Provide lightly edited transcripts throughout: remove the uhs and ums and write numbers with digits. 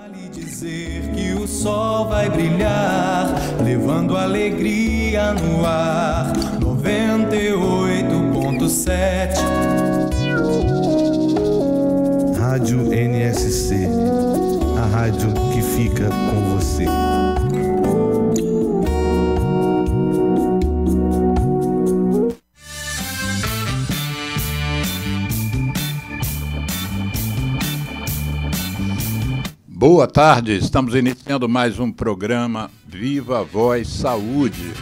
Vale dizer que o sol vai brilhar, levando alegria no ar. 98.7 Rádio NSC, a rádio que fica com você. Boa tarde, estamos iniciando mais um programa Viva Voz Saúde,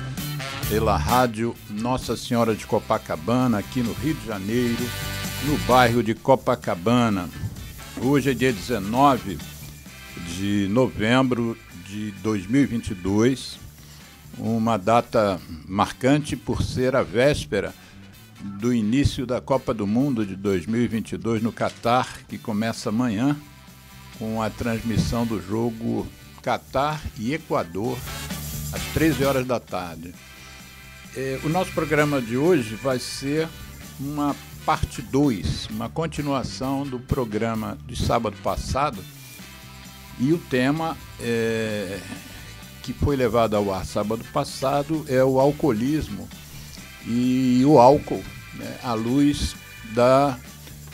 pela rádio Nossa Senhora de Copacabana, aqui no Rio de Janeiro, no bairro de Copacabana. Hoje é dia 19 de novembro de 2022, uma data marcante por ser a véspera do início da Copa do Mundo de 2022 no Catar, que começa amanhã, com a transmissão do jogo Catar e Equador, às 13 horas da tarde. O nosso programa de hoje vai ser uma parte 2, uma continuação do programa de sábado passado, e o tema que foi levado ao ar sábado passado é o alcoolismo e o álcool, né, à luz da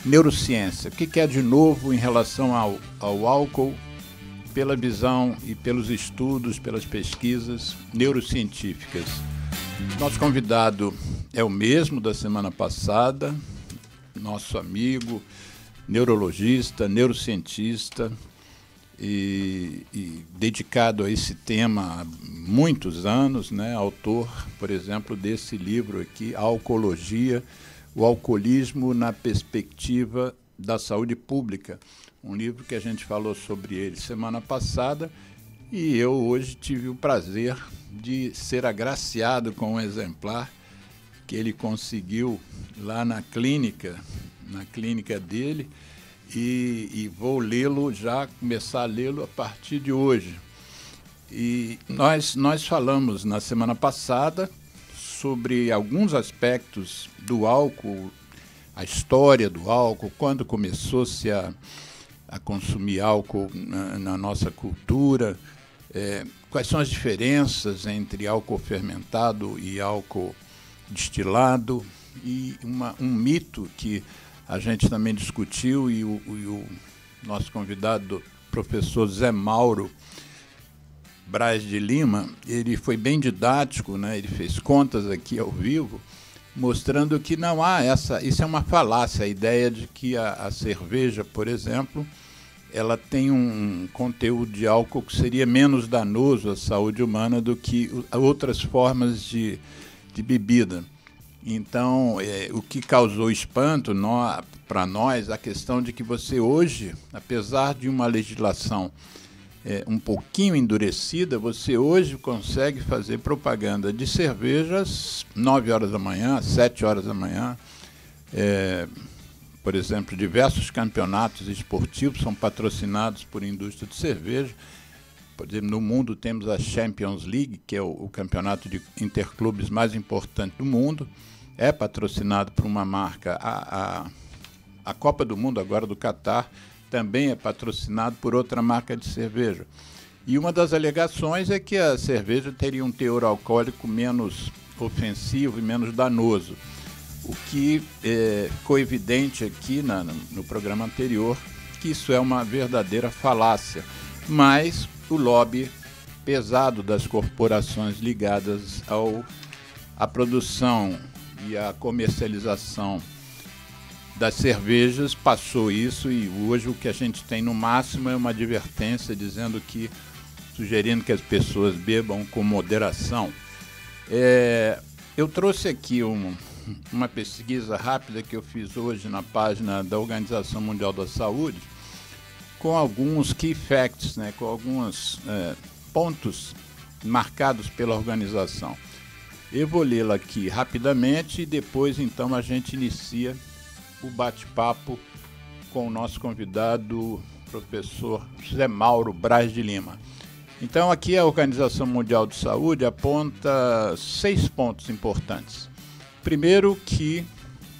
neurociência. O que é de novo em relação ao álcool, pela visão e pelos estudos, pelas pesquisas neurocientíficas? Nosso convidado é o mesmo da semana passada, nosso amigo, neurologista, neurocientista e dedicado a esse tema há muitos anos, né? Autor, por exemplo, desse livro aqui, Alcoologia, o alcoolismo na perspectiva da saúde pública, um livro que a gente falou sobre ele semana passada, e eu hoje tive o prazer de ser agraciado com um exemplar que ele conseguiu lá na clínica dele, e vou lê-lo já, começar a lê-lo a partir de hoje. E nós falamos na semana passada sobre alguns aspectos do álcool, a história do álcool, quando começou-se a consumir álcool na nossa cultura, quais são as diferenças entre álcool fermentado e álcool destilado, e um mito que a gente também discutiu, e o nosso convidado, professor Zé Mauro Braz de Lima, ele foi bem didático, né? Ele fez contas aqui ao vivo, mostrando que não há isso é uma falácia, a ideia de que a cerveja, por exemplo, ela tem um conteúdo de álcool que seria menos danoso à saúde humana do que outras formas de bebida. Então, o que causou espanto para nós, a questão de que você hoje, apesar de uma legislação um pouquinho endurecida, você hoje consegue fazer propaganda de cervejas 9 horas da manhã, 7 horas da manhã. Por exemplo, diversos campeonatos esportivos são patrocinados por indústria de cerveja. Por exemplo, no mundo temos a Champions League, que é o campeonato de interclubes mais importante do mundo, é patrocinado por uma marca. A Copa do Mundo agora do Catar também é patrocinado por outra marca de cerveja. E uma das alegações é que a cerveja teria um teor alcoólico menos ofensivo e menos danoso. O que ficou evidente aqui no programa anterior, que isso é uma verdadeira falácia. Mas o lobby pesado das corporações ligadas à produção e à comercialização das cervejas passou isso, e hoje o que a gente tem no máximo é uma advertência sugerindo que as pessoas bebam com moderação. Eu trouxe aqui uma pesquisa rápida que eu fiz hoje na página da Organização Mundial da Saúde, com alguns key facts, né, com alguns pontos marcados pela organização. Eu vou lê-la aqui rapidamente e depois então a gente inicia o bate-papo com o nosso convidado, professor Zé Mauro Braz de Lima. Então, aqui a Organização Mundial de Saúde aponta 6 pontos importantes. Primeiro, que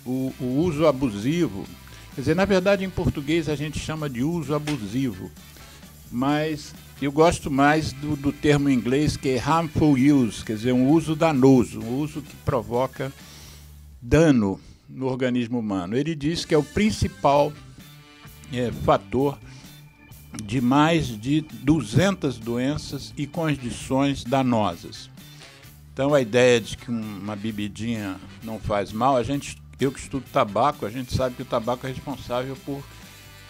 o uso abusivo, quer dizer, na verdade, em português a gente chama de uso abusivo mas eu gosto mais do termo em inglês, que é harmful use, quer dizer, um uso danoso, um uso que provoca dano no organismo humano. Ele diz que é o principal fator de mais de 200 doenças e condições danosas. Então, a ideia de que uma bebidinha não faz mal, eu que estudo tabaco, a gente sabe que o tabaco é responsável por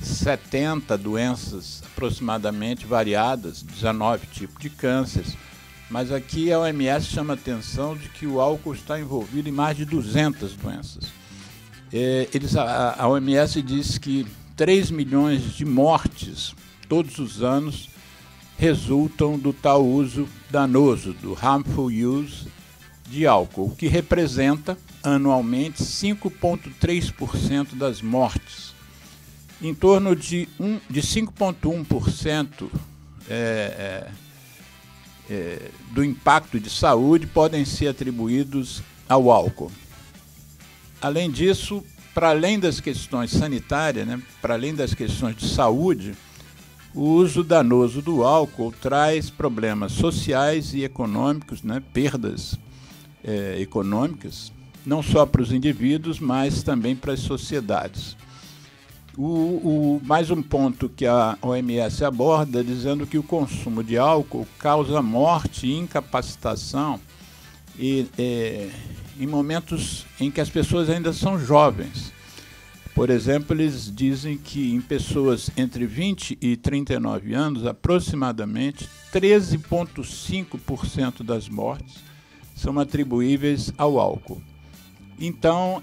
70 doenças aproximadamente variadas, 19 tipos de cânceres, mas aqui a OMS chama a atenção de que o álcool está envolvido em mais de 200 doenças. A OMS diz que 3 milhões de mortes todos os anos resultam do tal uso danoso, do harmful use de álcool, o que representa anualmente 5,3% das mortes. Em torno de 5,1% do impacto de saúde podem ser atribuídos ao álcool. Além disso, para além das questões sanitárias, para além das questões de saúde, o uso danoso do álcool traz problemas sociais e econômicos, perdas econômicas, não só para os indivíduos, mas também para as sociedades. Mais um ponto que a OMS aborda, dizendo que o consumo de álcool causa morte e incapacitação em momentos em que as pessoas ainda são jovens. Por exemplo, eles dizem que em pessoas entre 20 e 39 anos, aproximadamente 13,5% das mortes são atribuíveis ao álcool. Então,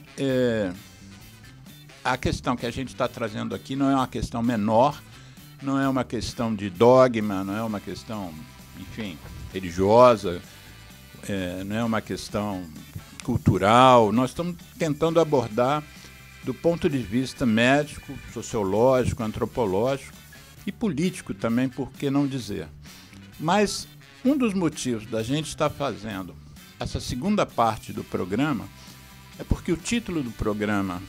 a questão que a gente está trazendo aqui não é uma questão menor, não é uma questão de dogma, não é uma questão, enfim, religiosa, não é uma questão cultural. Nós estamos tentando abordar do ponto de vista médico, sociológico, antropológico e político também, por que não dizer. Mas um dos motivos da gente estar fazendo essa segunda parte do programa é porque o título do programa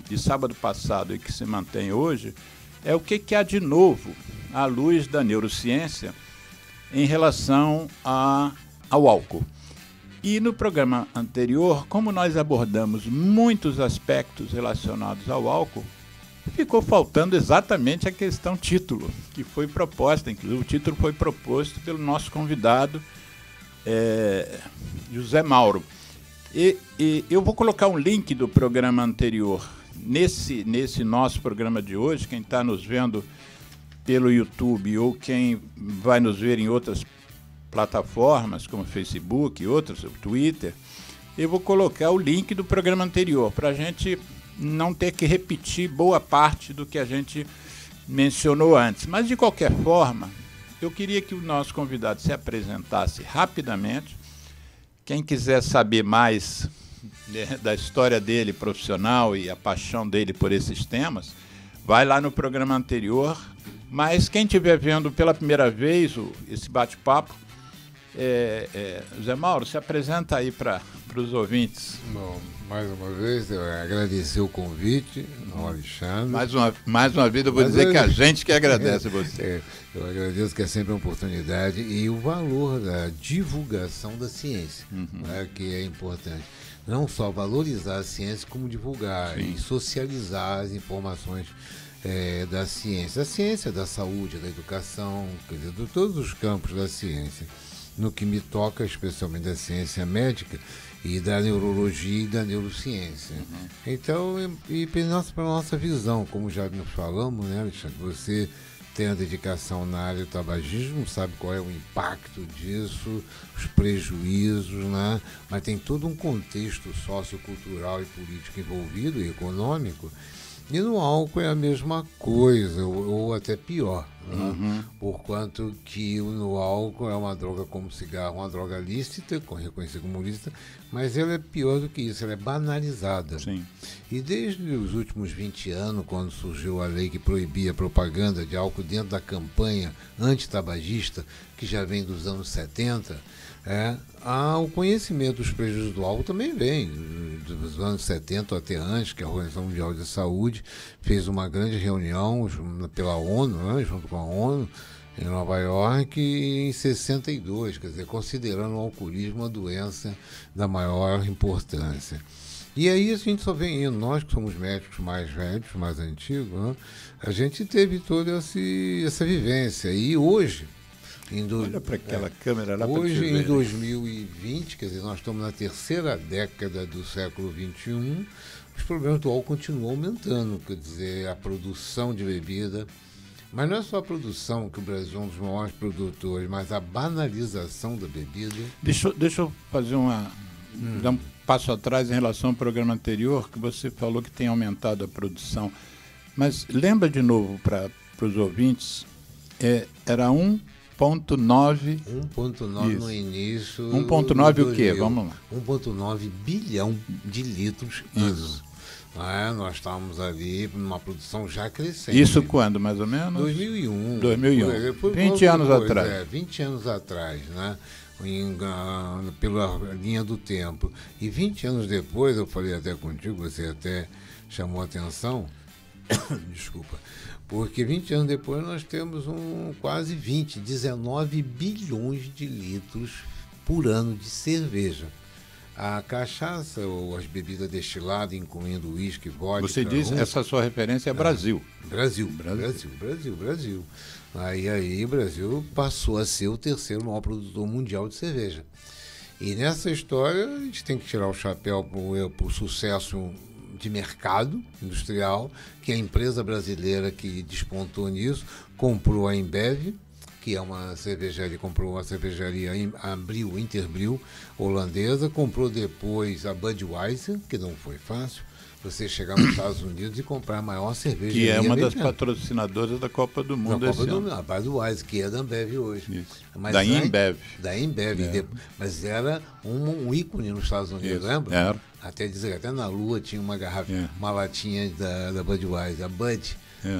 de sábado passado e que se mantém hoje é o que há de novo à luz da neurociência em relação ao álcool. E no programa anterior, como nós abordamos muitos aspectos relacionados ao álcool, ficou faltando exatamente a questão título, que foi proposta, inclusive o título foi proposto pelo nosso convidado, José Mauro. E eu vou colocar um link do programa anterior nesse nosso programa de hoje. Quem está nos vendo pelo YouTube ou quem vai nos ver em outras plataformas como Facebook e outras, o Twitter, eu vou colocar o link do programa anterior para a gente não ter que repetir boa parte do que a gente mencionou antes. Mas, de qualquer forma, eu queria que o nosso convidado se apresentasse rapidamente. Quem quiser saber mais da história dele profissional e a paixão dele por esses temas, vai lá no programa anterior. Mas quem estiver vendo pela primeira vez esse bate-papo, José Mauro, se apresenta aí para os ouvintes. Bom, mais uma vez, eu agradecer o convite ao Alexandre. Mais uma vez, eu vou dizer que a gente que agradece você. Eu agradeço, que é sempre uma oportunidade, e o valor da divulgação da ciência, que é importante. Não só valorizar a ciência, como divulgar. Sim. E socializar as informações da ciência, da saúde, da educação, quer dizer, de todos os campos da ciência. No que me toca, especialmente da ciência médica e da neurologia e da neurociência. Então, e para a nossa visão, como já nos falamos, né, Alexandre, você tem a dedicação na área do tabagismo, sabe qual é o impacto disso, os prejuízos, né? Mas tem todo um contexto sociocultural e político envolvido, e econômico. E no álcool é a mesma coisa, ou até pior, né? Porquanto que no álcool é uma droga como cigarro, uma droga lícita, reconhecida como lícita, mas ela é pior do que isso, ela é banalizada. Sim. E desde os últimos 20 anos, quando surgiu a lei que proibia a propaganda de álcool dentro da campanha antitabagista, que já vem dos anos 70, o conhecimento dos prejuízos do álcool também vem dos anos 70 até antes, que a Organização Mundial de Saúde fez uma grande reunião pela ONU, junto com a ONU, em Nova York em 62, quer dizer, considerando o alcoolismo uma doença da maior importância. E aí a gente só vem indo, nós que somos médicos mais velhos, mais antigos, né, a gente teve toda essa vivência. E hoje, olha para aquela câmera lá. Hoje, em 2020, quer dizer, nós estamos na terceira década do século XXI, os problemas do álcool continuam aumentando, quer dizer, a produção de bebida. Mas não é só a produção, que o Brasil é um dos maiores produtores, mas a banalização da bebida. Deixa eu fazer dar um passo atrás em relação ao programa anterior, que você falou que tem aumentado a produção. Mas lembra de novo para os ouvintes, era 1,9. 1,9 no início. 1,9 o quê? Vamos lá. 1,9 bilhão de litros. Isso. Nós estávamos ali numa produção já crescente. Isso quando, mais ou menos? 2001. 20 anos atrás. 20 anos atrás, né? Pela linha do tempo. E 20 anos depois, eu falei até contigo, você até chamou a atenção, desculpa, porque 20 anos depois nós temos quase 19 bilhões de litros por ano de cerveja. A cachaça ou as bebidas destiladas, incluindo uísque, vodka... Você diz, essa sua referência é Brasil. Brasil. Aí o Brasil passou a ser o terceiro maior produtor mundial de cerveja. E nessa história a gente tem que tirar o chapéu para o sucesso de mercado industrial, que a empresa brasileira que despontou nisso, comprou a Embev, que é uma cervejaria, comprou uma cervejaria Interbrew, holandesa, comprou depois a Budweiser, que não foi fácil, você chegar nos Estados Unidos e comprar a maior cerveja. Que é uma das patrocinadoras da Copa do Mundo esse ano. A Budweiser, que é da Ambev hoje. Mas da Embev. Da Embev. Mas era um ícone nos Estados Unidos, lembra? Era. Até na Lua tinha uma garrafa, uma latinha da Budweiser, a Bud.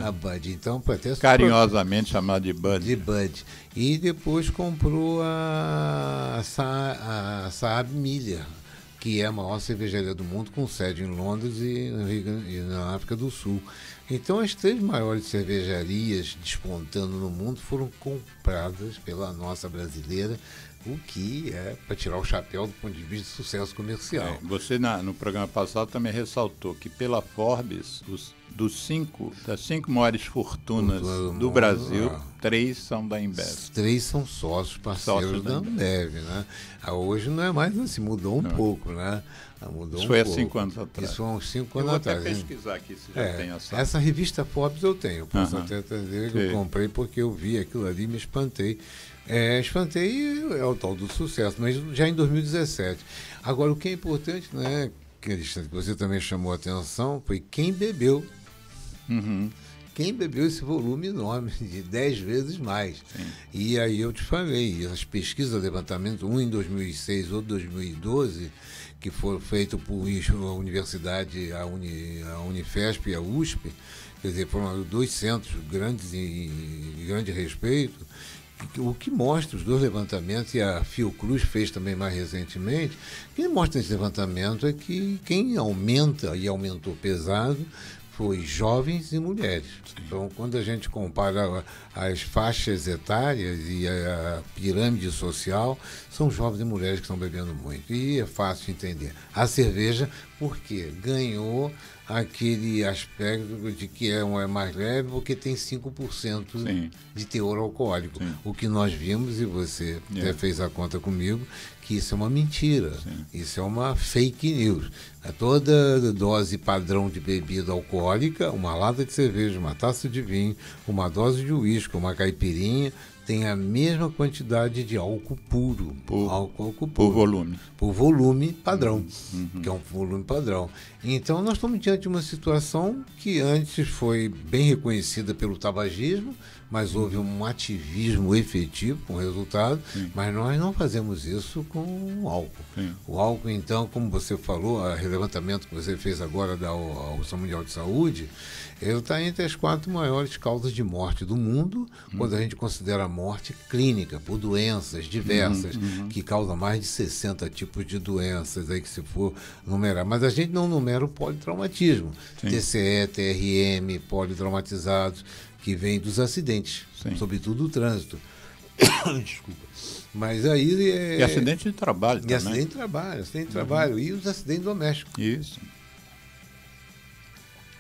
A Bud. Então, até carinhosamente chamada de Bud. De Bud. E depois comprou a Saab Miller, que é a maior cervejaria do mundo, com sede em Londres e na África do Sul. Então, as 3 maiores cervejarias despontando no mundo foram compradas pela nossa brasileira, o que é para tirar o chapéu do ponto de vista de sucesso comercial. Você, no programa passado, também ressaltou que pela Forbes, das 5 maiores fortunas do Brasil, 3 são da Embev. 3 são sócios parceiros da Embev, né? Hoje não é mais assim, mudou um pouco, né? Isso foi há 5 anos atrás. Isso foi há uns 5 anos atrás. Eu vou até pesquisar aqui se já tem essa revista Forbes eu tenho. Posso até dizer que eu comprei porque eu vi aquilo ali e me espantei. Espantei é o tal do sucesso, mas já em 2017. Agora, o que é importante, né, que você também chamou a atenção, foi quem bebeu. Quem bebeu esse volume enorme, de 10 vezes mais. Sim. E aí eu te falei, as pesquisas, levantamento, um em 2006, outro em 2012, que foram feitos por a universidade, a Unifesp e a USP, quer dizer, foram 2 centros grandes e grande respeito. O que mostra os 2 levantamentos, e a Fiocruz fez também mais recentemente, o que mostra esse levantamento é que quem aumenta, e aumentou pesado, foi jovens e mulheres. Sim. Então, quando a gente compara as faixas etárias e a pirâmide social, são jovens e mulheres que estão bebendo muito. E é fácil entender. A cerveja, por quê? Ganhou aquele aspecto de que é mais leve, porque tem 5% de teor alcoólico. Sim. O que nós vimos, e você até fez a conta comigo, que isso é uma mentira. Sim. Isso é uma fake news. Toda dose padrão de bebida alcoólica, uma lata de cerveja, uma taça de vinho, uma dose de uísque, uma caipirinha, tem a mesma quantidade de álcool puro. Por volume. Por volume padrão, que é um volume padrão. Então, nós estamos diante de uma situação que antes foi bem reconhecida pelo tabagismo, mas houve um ativismo efetivo com resultado, mas nós não fazemos isso com o álcool. Sim. O álcool, então, como você falou, o levantamento que você fez agora da Organização Mundial de Saúde, ele está entre as 4 maiores causas de morte do mundo, quando a gente considera a morte clínica, por doenças diversas, que causam mais de 60 tipos de doenças, aí que se for numerar. Mas a gente não numera o politraumatismo. TCE, TRM, politraumatizados, que vem dos acidentes, Sim. sobretudo do trânsito. Desculpa. Mas aí... E acidente de trabalho também. Acidente de trabalho. E os acidentes domésticos. Isso.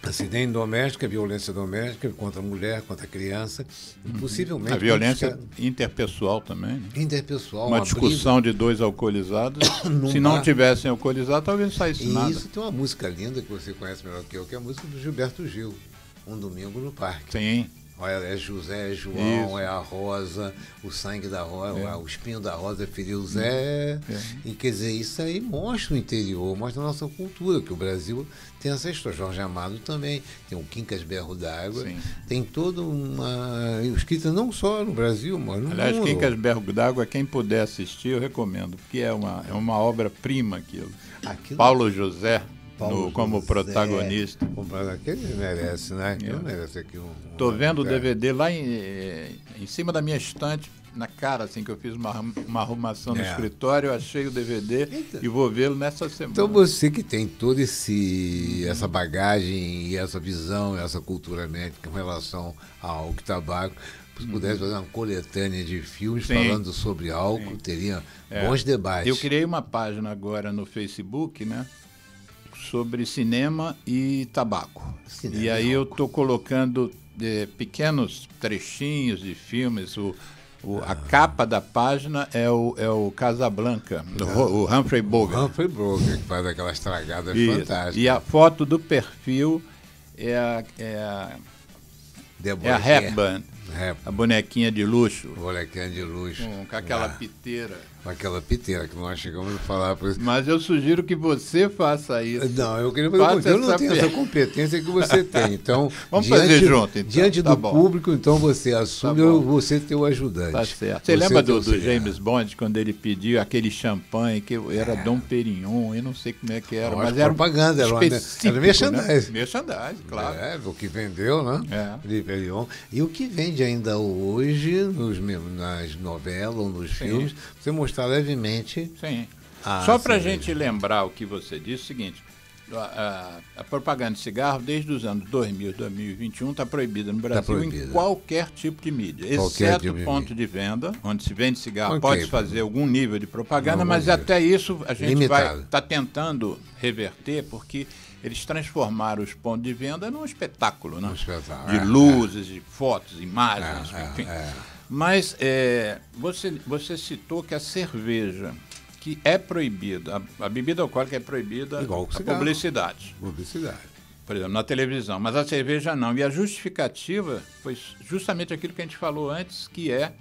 Acidente doméstico, violência doméstica contra a mulher, contra a criança. Possivelmente... A violência interpessoal também. Né? Interpessoal. Uma discussão de dois alcoolizados. Se não tivessem alcoolizado, talvez não saísse nada. E isso tem uma música linda que você conhece melhor que eu, que é a música do Gilberto Gil. Um Domingo no Parque. Sim. Olha, é José, é João, Isso. é a rosa, o sangue da rosa, o espinho da rosa feriu Zé. E quer dizer, isso aí mostra o interior, mostra a nossa cultura, que o Brasil tem essa história. Jorge Amado também, tem o Quincas Berro d'Água, tem toda uma escrita não só no Brasil, mas no Aliás, mundo. Quincas Berro d'Água, quem puder assistir, eu recomendo, porque é uma obra-prima aquilo. Paulo José. Como protagonista. Aquele merece, né? Aquele merece aqui Estou vendo o DVD lá em cima da minha estante, na cara, assim, que eu fiz uma arrumação no escritório, eu achei o DVD e vou vê-lo nessa semana. Então você que tem toda essa bagagem e essa visão, essa cultura médica em relação ao álcool e tabaco, se pudesse fazer uma coletânea de filmes falando sobre álcool, teria bons debates. Eu criei uma página agora no Facebook, né? Sobre cinema e tabaco. E aí eu estou colocando pequenos trechinhos de filmes. A capa da página é o Casablanca, o Humphrey Bogart. Humphrey Bogart, que faz aquelas tragadas fantásticas. E a foto do perfil é a Hepburn, a bonequinha de luxo. Bonequinha de luxo. Com aquela piteira. Com aquela piteira que nós chegamos a falar por isso. Mas eu sugiro que você faça isso. Não, eu queria fazer. Eu não tenho essa competência que você tem. Então, vamos fazer junto, então. Diante do público, então você assume, você ter o ajudante. Tá certo. Você lembra do James Bond, quando ele pediu aquele champanhe, que era Dom Perignon, eu não sei como é que era, mas era propaganda, era merchandising. Merchandising, claro. O que vendeu, né? De Perignon. E o que vende ainda hoje, nas novelas ou nos filmes, você mostrar levemente. Sim. Só para a gente lembrar o que você disse, é o seguinte: a propaganda de cigarro, desde os anos 2000, 2021, está proibida no Brasil em qualquer tipo de mídia, exceto ponto de venda, onde se vende cigarro, pode fazer algum nível de propaganda, mas até isso a gente está tentando reverter, porque eles transformaram os pontos de venda num espetáculo, né? De luzes, de fotos, imagens, enfim. Mas você citou que a cerveja, que é proibida, a bebida alcoólica é proibida, a publicidade. Por exemplo, na televisão, mas a cerveja não. E a justificativa foi justamente aquilo que a gente falou antes, que é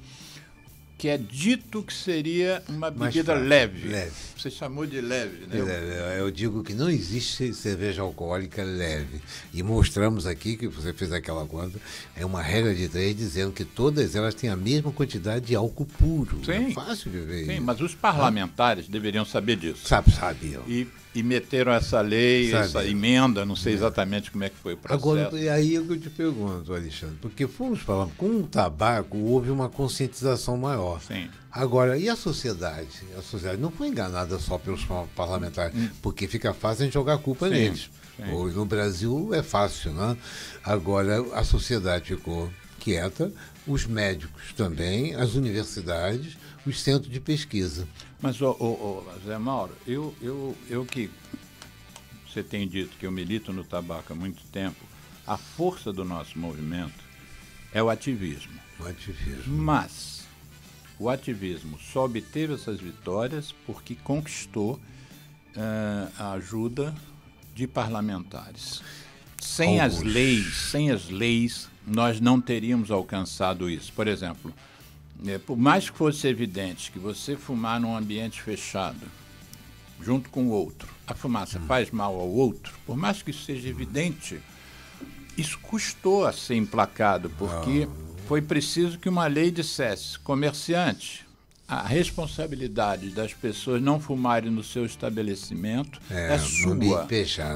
dito que seria uma bebida leve. Você chamou de leve, né? Eu digo que não existe cerveja alcoólica leve. E mostramos aqui, que você fez aquela conta, é uma regra de 3 dizendo que todas elas têm a mesma quantidade de álcool puro. Sim. É fácil de ver. Sim, mas os parlamentares deveriam saber disso. Sabiam. E meteram essa lei, essa emenda, não sei exatamente como é que foi o processo. Agora, e aí é que eu te pergunto, Alexandre, porque fomos falando, com o tabaco houve uma conscientização maior. Sim. Agora, e a sociedade? A sociedade não foi enganada só pelos parlamentares, porque fica fácil a gente jogar a culpa neles. Hoje no Brasil é fácil, né? Agora, a sociedade ficou quieta, os médicos também, as universidades, os centros de pesquisa. Mas, Zé Mauro, eu que você tem dito que eu milito no tabaco há muito tempo, a força do nosso movimento é o ativismo. Mas o ativismo só obteve essas vitórias porque conquistou a ajuda de parlamentares. Sem as leis, nós não teríamos alcançado isso. Por exemplo, por mais que fosse evidente que você fumar num ambiente fechado, junto com o outro, a fumaça faz mal ao outro, por mais que isso seja evidente, isso custou a ser emplacado, porque foi preciso que uma lei dissesse: comerciante, a responsabilidade das pessoas não fumarem no seu estabelecimento é sua.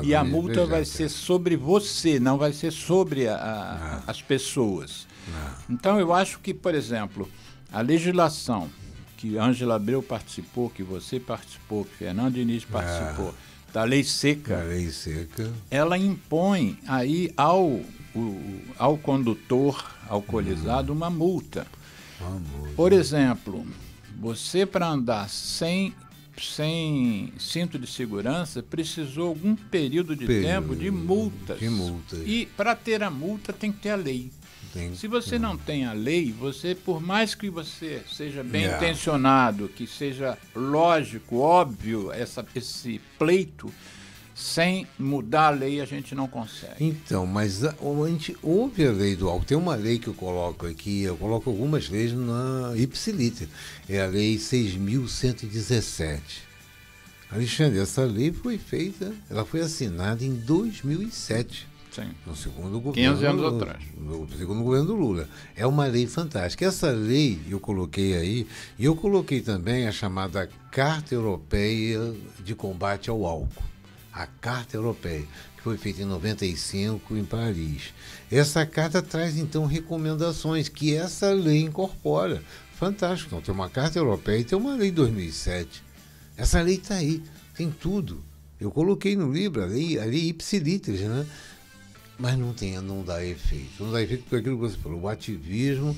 E a multa vai ser sobre você, não vai ser sobre as pessoas. Então, eu acho que, por exemplo, a legislação que Ângela Abreu participou, que você participou, que Fernando Diniz participou, da lei seca. A lei seca. Ela impõe aí ao condutor alcoolizado uma multa. Por exemplo, você para andar sem cinto de segurança precisou algum período de tempo de multas. E para ter a multa tem que ter a lei. Se você não tem a lei, você, por mais que você seja bem intencionado, que seja lógico, óbvio, esse pleito, sem mudar a lei a gente não consegue. Então, mas houve a lei do álcool. Tem uma lei que eu coloco aqui, eu coloco algumas leis na ipsiliter. É a lei 6.117. Alexandre, essa lei foi feita, ela foi assinada em 2007. Sim. No segundo governo, 15 anos atrás. No segundo governo do Lula. É uma lei fantástica. Essa lei eu coloquei aí, e eu coloquei também a chamada Carta Europeia de Combate ao Álcool. A Carta Europeia, que foi feita em 95 em Paris. Essa carta traz, então, recomendações que essa lei incorpora. Fantástico. Então, tem uma Carta Europeia e tem uma lei de 2007. Essa lei está aí, tem tudo. Eu coloquei no livro a lei ipsiliter, né? Mas não dá efeito. Não dá efeito porque aquilo que você falou, o ativismo,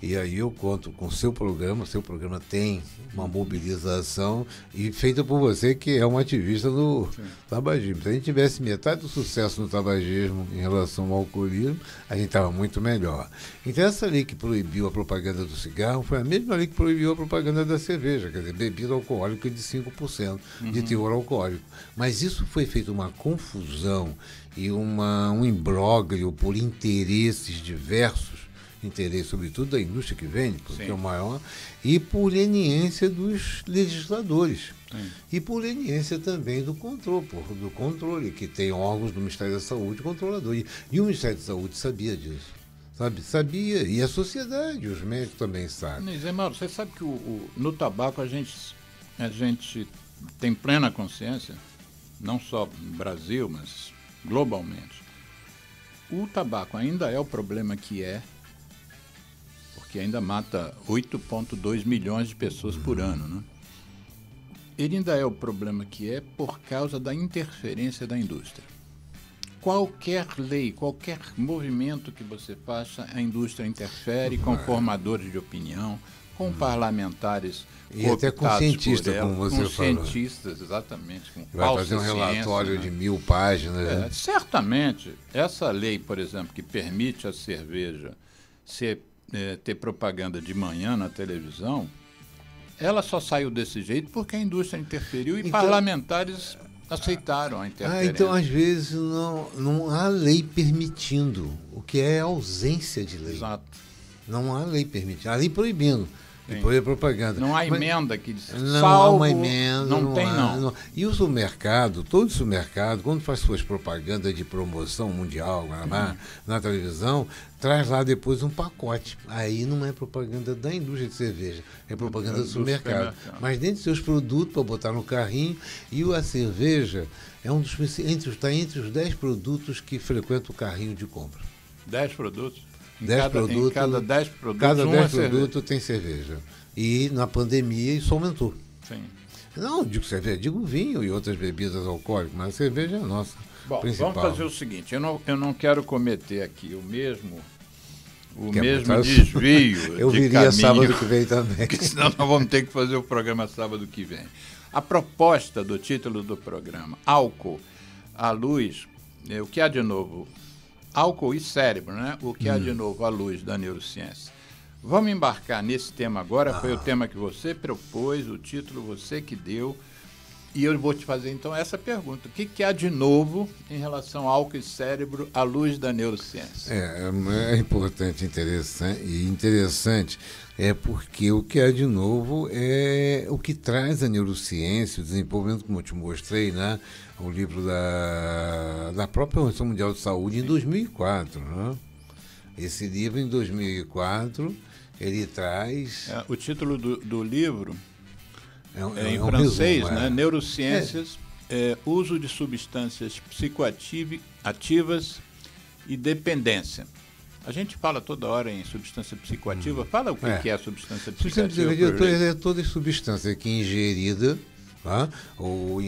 e aí eu conto com o seu programa tem uma mobilização e feita por você, que é um ativista do tabagismo. Se a gente tivesse metade do sucesso no tabagismo em relação ao alcoolismo, a gente estava muito melhor. Então essa lei que proibiu a propaganda do cigarro foi a mesma lei que proibiu a propaganda da cerveja, quer dizer, bebida alcoólica de 5% de teor alcoólico. Mas isso foi feito uma confusão e um imbróglio por interesses diversos, interesse sobretudo da indústria que vende, porque é o maior, e por leniência dos legisladores. E por leniência também do controle, que tem órgãos do Ministério da Saúde controlador. E o Ministério da Saúde sabia disso. Sabia, e a sociedade, os médicos também sabem. Zé Mauro, você sabe que no tabaco a gente tem plena consciência, não só no Brasil, mas globalmente. O tabaco ainda é o problema que é, porque ainda mata 8,2 milhões de pessoas por ano, né? Ele ainda é o problema que é por causa da interferência da indústria. Qualquer lei, qualquer movimento que você faça, a indústria interfere com formadores de opinião, com parlamentares e até com cientistas, como você falou. Com cientistas, exatamente. Vai fazer um relatório de 1000 páginas. Né? Certamente, essa lei, por exemplo, que permite a cerveja ter propaganda de manhã na televisão, ela só saiu desse jeito porque a indústria interferiu e parlamentares aceitaram a interferência. Então, às vezes, não há lei permitindo, o que é ausência de lei. Exato. Não há lei permitindo, há lei proibindo. E por propaganda. Não há emenda que diz. Não há uma emenda. Não. E o supermercado, todo supermercado, quando faz suas propagandas de promoção mundial na televisão, traz lá depois um pacote. Aí não é propaganda da indústria de cerveja, é propaganda do supermercado. Mas dentro de seus produtos, para botar no carrinho, e a cerveja é está entre os 10 produtos que frequentam o carrinho de compra. 10 produtos? Em cada 10 produtos tem cerveja. E na pandemia isso aumentou. Sim. Não digo cerveja, digo vinho e outras bebidas alcoólicas, mas a cerveja é a nossa principal. Vamos fazer o seguinte, eu não quero cometer aqui o mesmo desvio. Eu viria sábado que vem também. Porque senão nós vamos ter que fazer o programa sábado que vem. A proposta do título do programa, Álcool à Luz, o que há de novo? Álcool e cérebro, né? O que há de novo à luz da neurociência. Vamos embarcar nesse tema agora, foi o tema que você propôs, o título você que deu, e eu vou te fazer então essa pergunta. O que há de novo em relação ao álcool e cérebro à luz da neurociência? É importante, interessante é porque o que há de novo é o que traz a neurociência, o desenvolvimento, como eu te mostrei, né? O livro da própria Organização Mundial de Saúde em 2004. Né? Esse livro, em 2004, ele traz... o título do livro em um francês, resumo, né? Neurociências, uso de substâncias psicoativas e dependência. A gente fala toda hora em substância psicoativa. Fala o que é a substância psicoativa. É toda substância que ingerida tá? Ou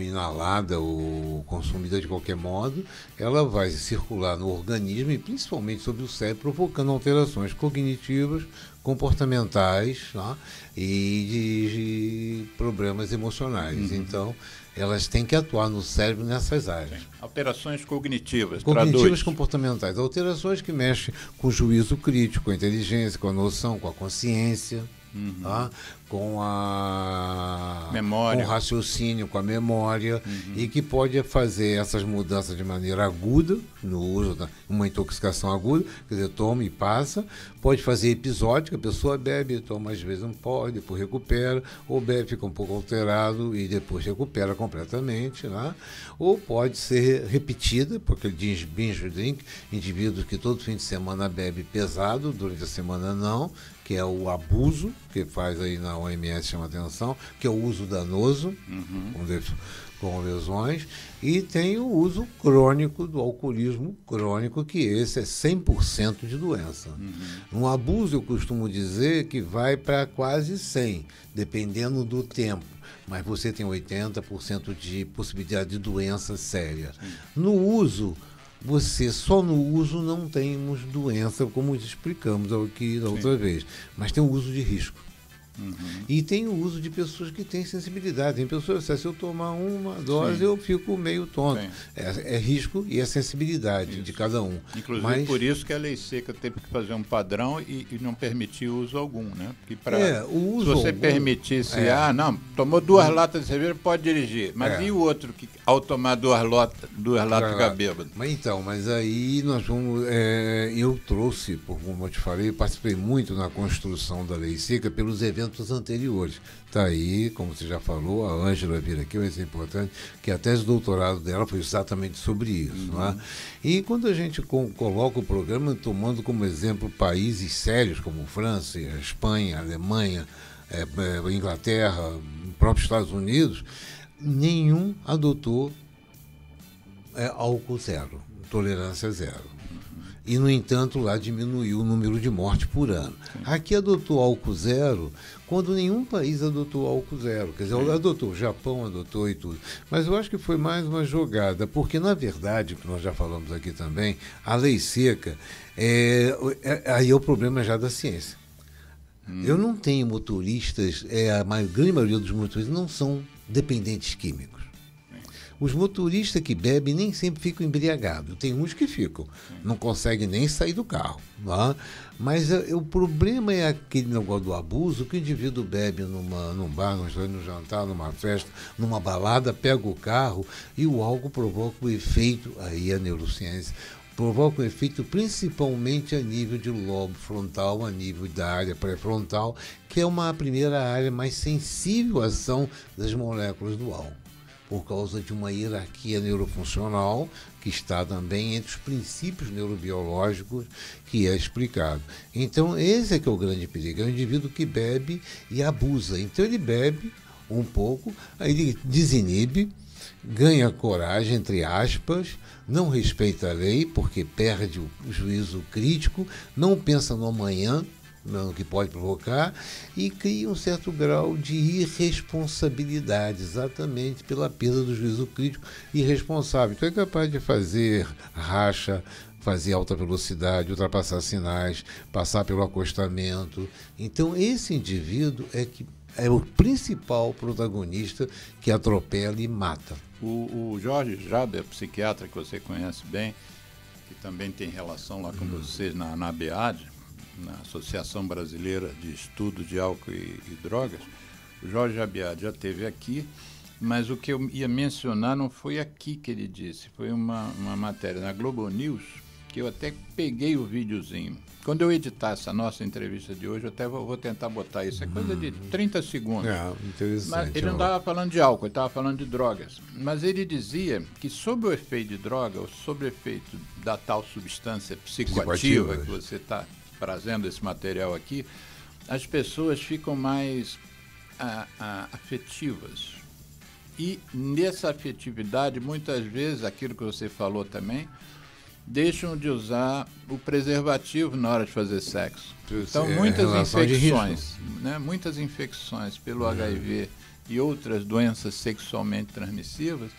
inalada ou consumida de qualquer modo, ela vai circular no organismo e principalmente sobre o cérebro, provocando alterações cognitivas, comportamentais, tá? E de problemas emocionais. Então, elas têm que atuar no cérebro nessas áreas. Alterações cognitivas. Cognitivas comportamentais. Alterações que mexem com o juízo crítico, com a inteligência, com a noção, com a consciência. Tá? Com a memória, com o raciocínio, com a memória, e que pode fazer essas mudanças de maneira aguda, no uso de uma intoxicação aguda, quer dizer, toma e passa, pode fazer episódica, a pessoa bebe, toma às vezes um pó, depois recupera, ou bebe, fica um pouco alterado e depois recupera completamente, né? Ou pode ser repetida, porque ele diz binge drink, indivíduos que todo fim de semana bebe pesado, durante a semana não, que é o abuso, que faz aí na OMS, chama atenção, que é o uso danoso, com lesões, e tem o uso crônico do alcoolismo crônico, que esse é 100% de doença. Um abuso, eu costumo dizer, que vai para quase 100%, dependendo do tempo, mas você tem 80% de possibilidade de doença séria. No uso, só no uso não temos doença, como explicamos aqui da outra vez, mas tem o uso de risco. E tem o uso de pessoas que têm sensibilidade. Tem pessoas que, se eu tomar uma dose, eu fico meio tonto. É risco e é sensibilidade de cada um. Inclusive, por isso que a lei seca teve que fazer um padrão e não permitir uso algum, né? Porque se você permitisse, tomou 2 latas de cerveja, pode dirigir. Mas e o outro que, ao tomar 2 latas, fica bêbado? Mas aí nós vamos... eu trouxe, como eu te falei, participei muito na construção da lei seca pelos eventos anteriores. Está aí, como você já falou, a Ângela vir aqui, vai ser importante, que a tese de doutorado dela foi exatamente sobre isso. Né? E quando a gente coloca o programa tomando como exemplo países sérios como França, Espanha, Alemanha, Inglaterra, próprios Estados Unidos, nenhum adotou álcool zero, tolerância zero. E, no entanto, lá diminuiu o número de mortes por ano. Aqui adotou álcool zero quando nenhum país adotou álcool zero. Quer dizer, adotou, o Japão adotou e tudo. Mas eu acho que foi mais uma jogada, porque, na verdade, que nós já falamos aqui também, a lei seca, aí é o problema já da ciência. Eu não tenho motoristas, a grande maioria dos motoristas não são dependentes químicos. Os motoristas que bebem nem sempre ficam embriagados. Tem uns que ficam, não conseguem nem sair do carro. Tá? Mas o problema é aquele negócio do abuso, que o indivíduo bebe num bar, num jantar, numa festa, numa balada, pega o carro e o álcool provoca o efeito, aí a neurociência, provoca um efeito principalmente a nível de lobo frontal, a nível da área pré-frontal, que é uma primeira área mais sensível à ação das moléculas do álcool, por causa de uma hierarquia neurofuncional que está também entre os princípios neurobiológicos que é explicado. Então, esse é que é o grande perigo, é o indivíduo que bebe e abusa. Então, ele bebe um pouco, aí ele desinibe, ganha coragem, entre aspas, não respeita a lei, porque perde o juízo crítico, não pensa no amanhã, no que pode provocar, e cria um certo grau de irresponsabilidade, exatamente pela perda do juízo crítico irresponsável. Então é capaz de fazer racha, fazer alta velocidade, ultrapassar sinais, passar pelo acostamento. Então esse indivíduo é o principal protagonista que atropela e mata. O Jorge Jaber, psiquiatra que você conhece bem, que também tem relação lá com vocês na ABAD, na Associação Brasileira de Estudo de Álcool e Drogas, o Jorge Abiad já esteve aqui, mas o que eu ia mencionar não foi aqui que ele disse, foi uma matéria na Globo News, que eu até peguei o videozinho. Quando eu editar essa nossa entrevista de hoje, eu até vou tentar botar isso, é coisa de 30 segundos. Interessante. Mas ele não estava falando de álcool, ele estava falando de drogas. Mas ele dizia que sob o efeito de droga, ou sob o efeito da tal substância psicoativa que você está trazendo esse material aqui, as pessoas ficam mais afetivas. E nessa afetividade, muitas vezes, aquilo que você falou também, deixam de usar o preservativo na hora de fazer sexo. Então, muitas infecções, né, muitas infecções pelo HIV e outras doenças sexualmente transmissíveis,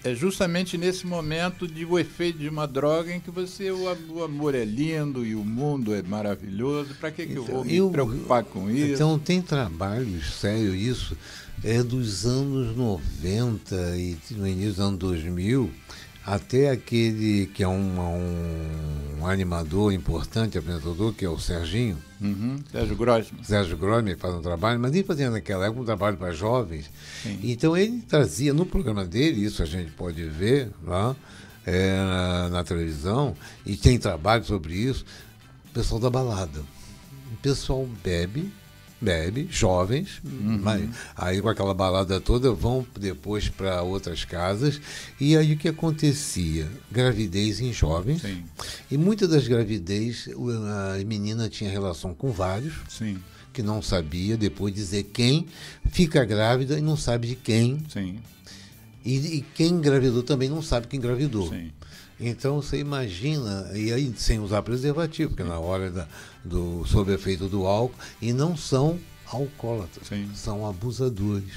é justamente nesse momento de o efeito de uma droga em que o amor é lindo e o mundo é maravilhoso. Para que eu vou me preocupar com isso? Então tem trabalhos sérios, isso é dos anos 90 e no início dos anos 2000, até aquele que é um animador importante, apresentador, que é o Serginho. Sérgio Grossman. Sérgio Grossman faz um trabalho, mas ele fazia naquela época um trabalho para jovens. Sim. Então ele trazia no programa dele, isso a gente pode ver lá na televisão, e tem trabalho sobre isso, o pessoal da balada. O pessoal bebe, jovens, aí com aquela balada toda vão depois para outras casas, e aí o que acontecia? Gravidez em jovens. Sim. E muitas das gravidez a menina tinha relação com vários. Sim. Que não sabia depois dizer quem, fica grávida e não sabe de quem. Sim. E quem engravidou também não sabe quem engravidou. Sim. Então você imagina, e aí sem usar preservativo, porque na hora sob efeito do álcool, e não são alcoólatras, são abusadores.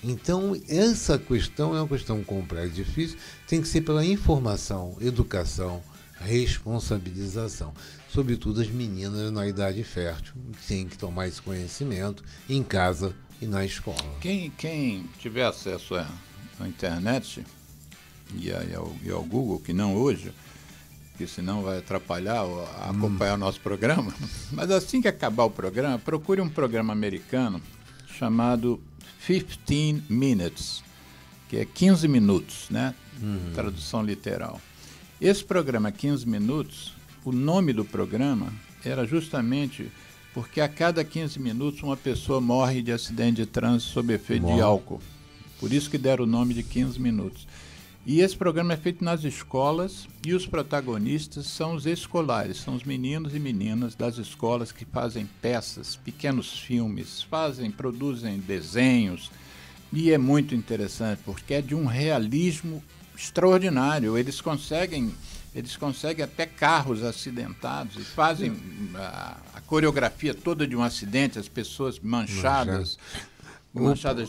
Então essa questão é uma questão complexa e difícil, tem que ser pela informação, educação, responsabilização. Sobretudo as meninas na idade fértil, têm que tomar esse conhecimento em casa e na escola. Quem tiver acesso à internet e ao Google, que não hoje, que senão vai atrapalhar acompanhar o nosso programa, mas assim que acabar o programa, procure um programa americano chamado 15 Minutes, que é 15 minutos, né? Tradução literal. Esse programa 15 minutos, o nome do programa era justamente porque a cada 15 minutos uma pessoa morre de acidente de trânsito sob efeito de álcool. Por isso que deram o nome de 15 minutos. E esse programa é feito nas escolas e os protagonistas são os escolares, são os meninos e meninas das escolas que fazem peças, pequenos filmes, produzem desenhos. E é muito interessante porque é de um realismo extraordinário. Eles conseguem até carros acidentados e fazem a coreografia toda de um acidente, as pessoas manchadas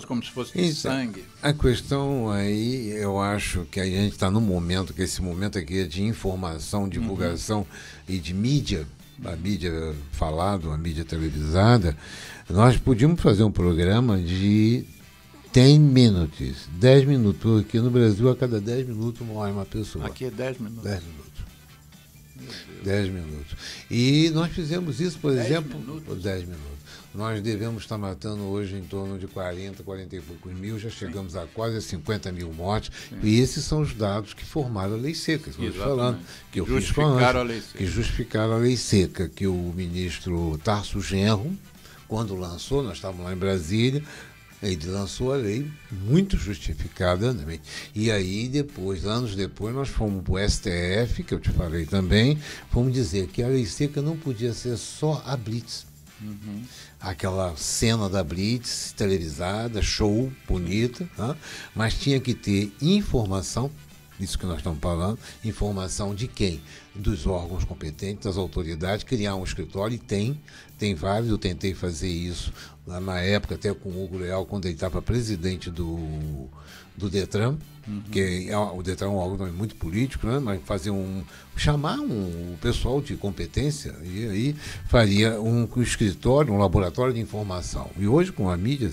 como se fosse de sangue. A questão aí, eu acho que a gente está num momento, que esse momento aqui é de informação, divulgação e de mídia, a mídia falada, a mídia televisada. Nós podíamos fazer um programa de 10 minutos, 10 minutos, porque no Brasil a cada 10 minutos morre uma pessoa. Aqui é 10 minutos. 10 minutos. 10 minutos. E nós fizemos isso, por exemplo, 10 minutos. Nós devemos estar matando hoje em torno de 40 e poucos mil, já chegamos a quase 50 mil mortes. Sim. E esses são os dados que formaram a lei seca, que justificaram a lei seca, que o ministro Tarso Genro, quando lançou, nós estávamos lá em Brasília, ele lançou a lei muito justificadamente. E aí, anos depois, nós fomos para o STF, que eu te falei também, fomos dizer que a lei seca não podia ser só a Blitz. Aquela cena da Blitz, televisada, show, bonita, né? Mas tinha que ter informação, isso que nós estamos falando, informação de quem? Dos órgãos competentes, das autoridades, criar um escritório, e tem vários. Eu tentei fazer isso na época, até com o Hugo Leal, quando ele estava presidente do Detran, que o Detran é um órgão muito político, né? Mas chamar o pessoal de competência, e aí faria um escritório, um laboratório de informação. E hoje, com a mídia,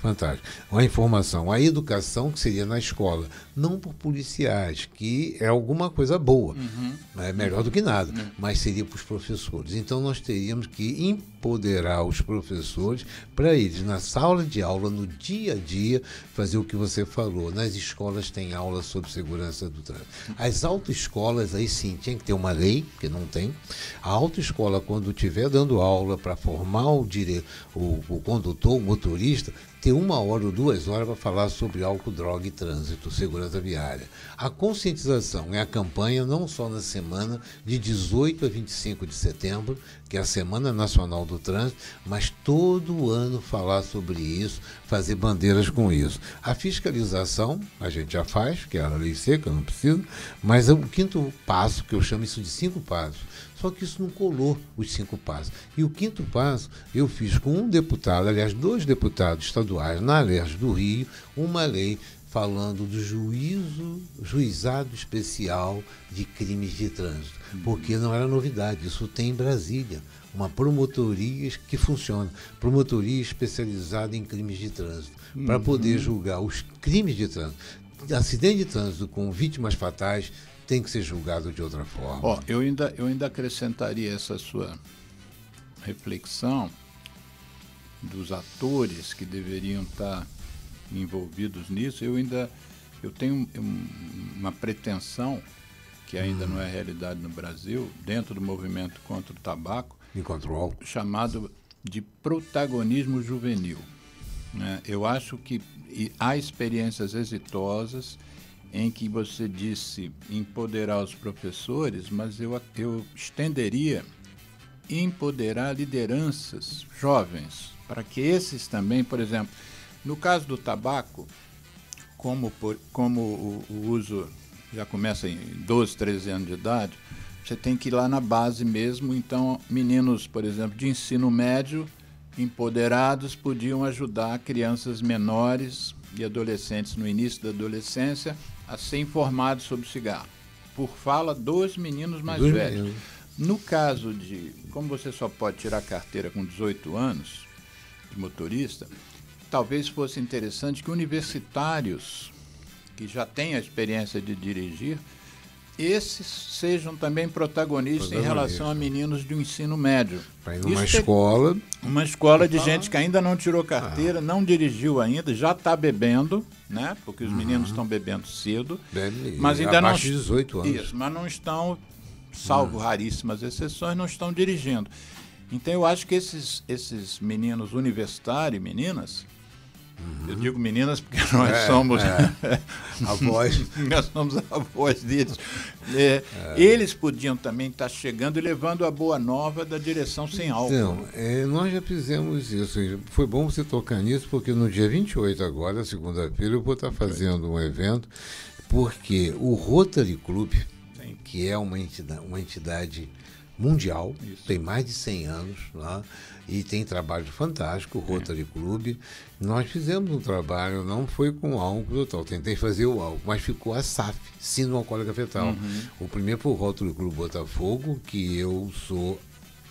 fantástico. A informação, a educação, que seria na escola, não por policiais, que é alguma coisa boa, é melhor do que nada, mas seria para os professores. Então nós teríamos que empoderar os professores para eles, na sala de aula, no dia a dia, fazer o que você falou. Nas escolas tem aula sobre segurança do trânsito. As autoescolas, aí sim, tinha que ter uma lei, que não tem. A autoescola, quando estiver dando aula para formar o condutor, o motorista, ter 1 hora ou 2 horas para falar sobre álcool, droga e trânsito, segurança viária. A conscientização é a campanha não só na semana de 18 a 25 de setembro, que é a Semana Nacional do Trânsito, mas todo ano falar sobre isso, fazer bandeiras com isso. A fiscalização, a gente já faz, que é a lei seca, não precisa, mas o 5º passo, que eu chamo isso de 5 passos, Só que isso não colou os 5 passos. E o 5º passo eu fiz com um deputado, aliás, 2 deputados estaduais na Alerj do Rio, uma lei falando do juizado especial de crimes de trânsito, porque não era novidade, isso tem em Brasília, uma promotoria que funciona, promotoria especializada em crimes de trânsito, para poder julgar os crimes de trânsito. Acidente de trânsito com vítimas fatais tem que ser julgado de outra forma. Eu ainda acrescentaria essa sua reflexão dos atores que deveriam estar envolvidos nisso. Eu tenho uma pretensão que ainda não é realidade no Brasil, dentro do movimento contra o tabaco, e contra o álcool, chamado de protagonismo juvenil, né? Eu acho que há experiências exitosas em que você disse empoderar os professores, mas eu estenderia empoderar lideranças jovens, para que esses também, por exemplo, no caso do tabaco, como o uso já começa em 12, 13 anos de idade, você tem que ir lá na base mesmo. Então, meninos, por exemplo, de ensino médio, empoderados, podiam ajudar crianças menores e adolescentes no início da adolescência a ser informados sobre o cigarro, por fala dos meninos mais velhos. No caso de, como você só pode tirar carteira com 18 anos de motorista, talvez fosse interessante que universitários que já têm a experiência de dirigir, esses sejam também protagonistas em relação a meninos do ensino médio. Para ir numa escola. Uma escola de gente que ainda não tirou carteira, não dirigiu ainda, já está bebendo, né? Porque os meninos estão bebendo cedo. Mas ainda não, abaixo de 18 anos. Isso, mas não estão, salvo raríssimas exceções, não estão dirigindo. Então eu acho que esses meninos universitários e meninas, eu digo meninas porque nós somos avós. Nós somos avós deles. Eles podiam também estar chegando e levando a boa nova da direção sem álcool. Então, nós já fizemos isso. Foi bom você tocar nisso, porque no dia 28 agora, segunda-feira, eu vou estar fazendo um evento, porque o Rotary Club, que é uma entidade mundial, tem mais de 100 anos, né? E tem trabalho fantástico, o Rotary Club. Nós fizemos um trabalho, não foi com álcool total, tentei fazer o álcool, mas ficou a SAF, Sino Alcoólica Fetal. O primeiro foi o Rotary Club Botafogo, que eu sou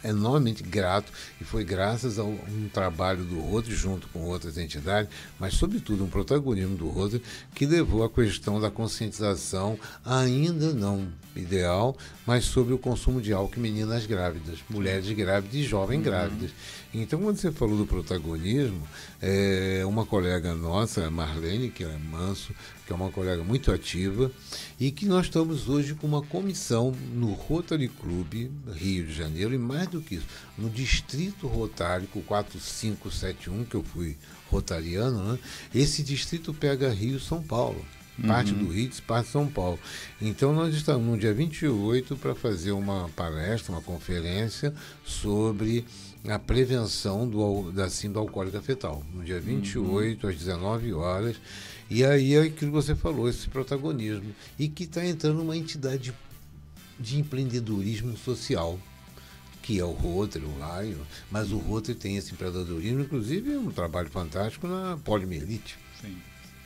enormemente grato, e foi graças a um trabalho do Rotary junto com outras entidades, mas sobretudo um protagonismo do Rotary que levou à questão da conscientização, ainda não ideal, mas sobre o consumo de álcool em meninas grávidas, mulheres grávidas e jovens grávidas. Então, quando você falou do protagonismo, uma colega nossa, Marlene, que é Manso, que é uma colega muito ativa, e que nós estamos hoje com uma comissão no Rotary Club Rio de Janeiro, e mais do que isso, no Distrito Rotárico 4571, que eu fui rotariano, né? Esse distrito pega Rio e São Paulo. Parte do Rio, parte de São Paulo. Então, nós estamos no dia 28 para fazer uma palestra, uma conferência sobre a prevenção da síndrome alcoólica fetal. No dia 28, às 19 horas. E aí é aquilo que você falou, esse protagonismo. E que está entrando uma entidade de empreendedorismo social, que é o Rotary, o Lion, mas o Rotary tem esse empreendedorismo, inclusive um trabalho fantástico na poliomielite. Sim.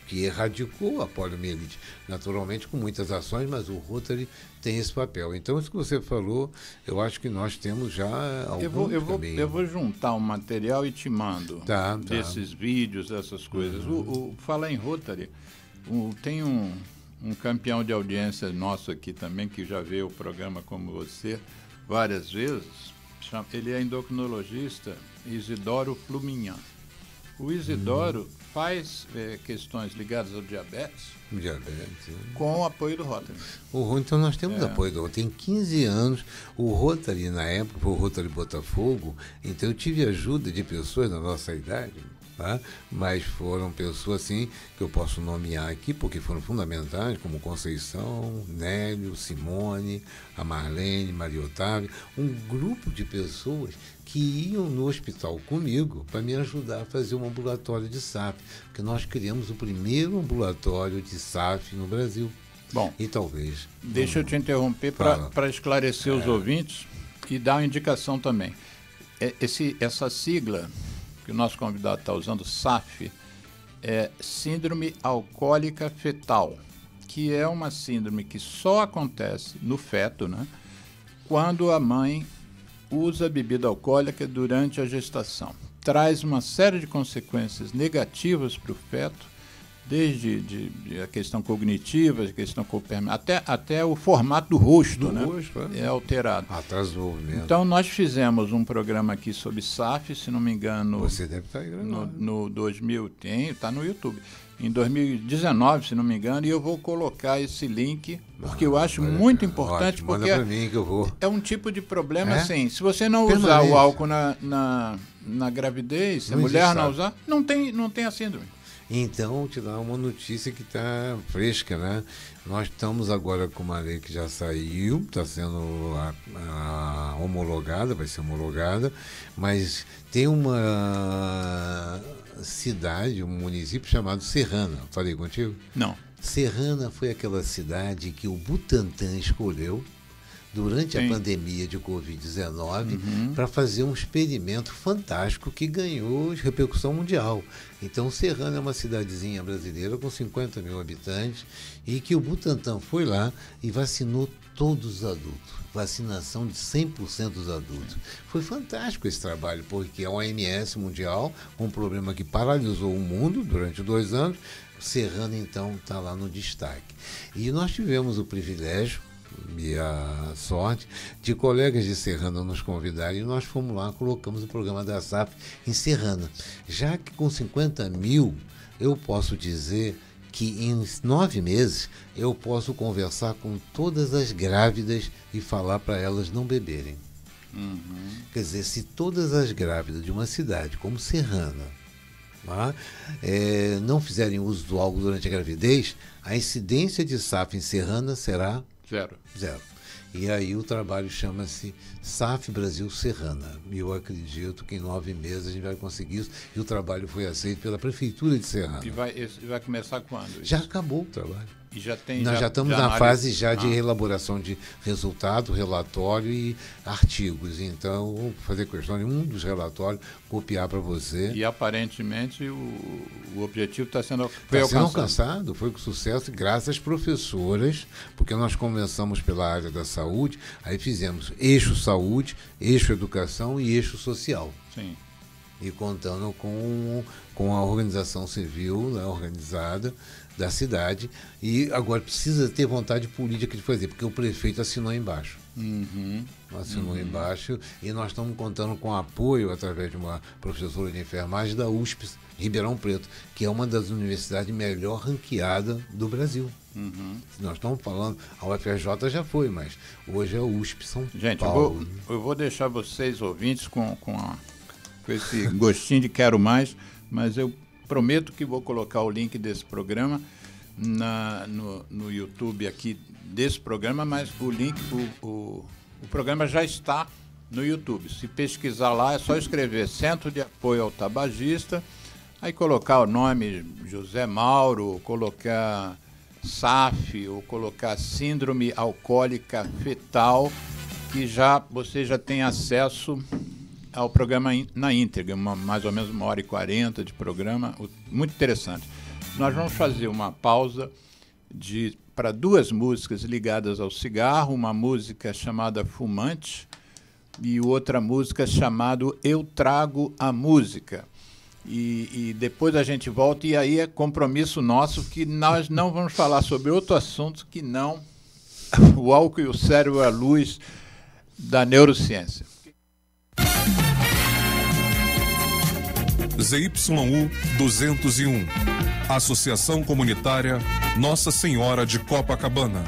Que erradicou a poliomielite, naturalmente com muitas ações, mas o Rotary tem esse papel. Então, isso que você falou, eu acho que nós temos já algum eu vou juntar um material e te mando desses vídeos, dessas coisas. Falar em Rotary, tem um campeão de audiência nosso aqui também, que já veio o programa como você várias vezes. Ele é endocrinologista, Isidoro Pluminhan. O Isidoro faz questões ligadas ao diabetes com o apoio do Rotary. Então nós temos apoio do Rotary. Tem 15 anos, o Rotary, na época, foi o Rotary Botafogo, então eu tive ajuda de pessoas da nossa idade, tá? Mas foram pessoas assim, que eu posso nomear aqui, porque foram fundamentais, como Conceição, Nélio, Simone, a Marlene, Maria Otávia, um grupo de pessoas que iam no hospital comigo para me ajudar a fazer um ambulatório de SAF, porque nós criamos o primeiro ambulatório de SAF no Brasil. Bom, e talvez... Deixa eu te interromper para esclarecer os ouvintes. E dá uma indicação também. Essa sigla que o nosso convidado está usando, SAF, é Síndrome Alcoólica Fetal, que é uma síndrome que só acontece no feto, né, quando a mãe usa bebida alcoólica durante a gestação. Traz uma série de consequências negativas para o feto, desde a questão cognitiva, a questão até o formato do rosto, né? É alterado. Atrás do movimento. Então, nós fizemos um programa aqui sobre SAF, se não me engano. Você deve estar aí gravando. No 2000, está no YouTube. Em 2019, se não me engano, e eu vou colocar esse link, porque eu acho muito importante, ótimo, porque manda pra mim que eu vou. É um tipo de problema, assim, se você não usar o álcool na gravidez, se a mulher não usar, não tem a síndrome. Então, te dá uma notícia que está fresca, né? Nós estamos agora com uma lei que já saiu, está sendo homologada, vai ser homologada, mas tem uma cidade, um município chamado Serrana. Falei contigo? Não. Serrana foi aquela cidade que o Butantan escolheu durante a pandemia de Covid-19 para fazer um experimento fantástico que ganhou repercussão mundial. Então, Serrana é uma cidadezinha brasileira com 50 mil habitantes e que o Butantan foi lá e vacinou todos os adultos. Vacinação de 100% dos adultos. Foi fantástico esse trabalho, porque a OMS mundial, um problema que paralisou o mundo durante 2 anos, Serrana, então, está lá no destaque. E nós tivemos o privilégio e a sorte de colegas de Serrana nos convidarem, e nós fomos lá, colocamos o programa da SAF em Serrana. Já que com 50 mil, eu posso dizer que em 9 meses eu posso conversar com todas as grávidas e falar para elas não beberem. Quer dizer, se todas as grávidas de uma cidade como Serrana não fizerem uso do álcool durante a gravidez, a incidência de SAF em Serrana será zero. E aí o trabalho chama-se SAF Brasil Serrana. E eu acredito que em 9 meses a gente vai conseguir isso. E o trabalho foi aceito pela Prefeitura de Serrana. E vai começar quando? Isso? Já acabou o trabalho. E já tem, Nós já estamos na fase de elaboração de resultado, relatório e artigos. Então, vou fazer questão de um dos relatórios, copiar para você. E aparentemente o objetivo está sendo alcançado. Foi com sucesso, graças às professoras, porque nós começamos pela área da saúde, aí fizemos eixo saúde, eixo educação e eixo social. Sim. E contando com a organização civil, né, organizada da cidade, e agora precisa ter vontade política de fazer, porque o prefeito assinou embaixo. Assinou embaixo, e nós estamos contando com apoio através de uma professora de enfermagem da USP, Ribeirão Preto, que é uma das universidades melhor ranqueadas do Brasil. Nós estamos falando, a UFRJ já foi, mas hoje é a USP São Paulo. Gente, eu vou deixar vocês ouvintes com esse gostinho de quero mais, mas eu prometo que vou colocar o link desse programa no YouTube aqui desse programa, mas o link, o programa já está no YouTube. Se pesquisar lá, é só escrever Centro de Apoio ao Tabagista, aí colocar o nome José Mauro, colocar SAF, ou colocar Síndrome Alcoólica Fetal, que você já tem acesso ao programa na íntegra, mais ou menos 1h40 de programa, muito interessante. Nós vamos fazer uma pausa para 2 músicas ligadas ao cigarro, uma música chamada Fumante e outra música chamada Eu Trago a Música. E depois a gente volta, e aí é compromisso nosso que nós não vamos falar sobre outro assunto que não o álcool e o cérebro à luz da neurociência. ZYU 201, Associação Comunitária Nossa Senhora de Copacabana,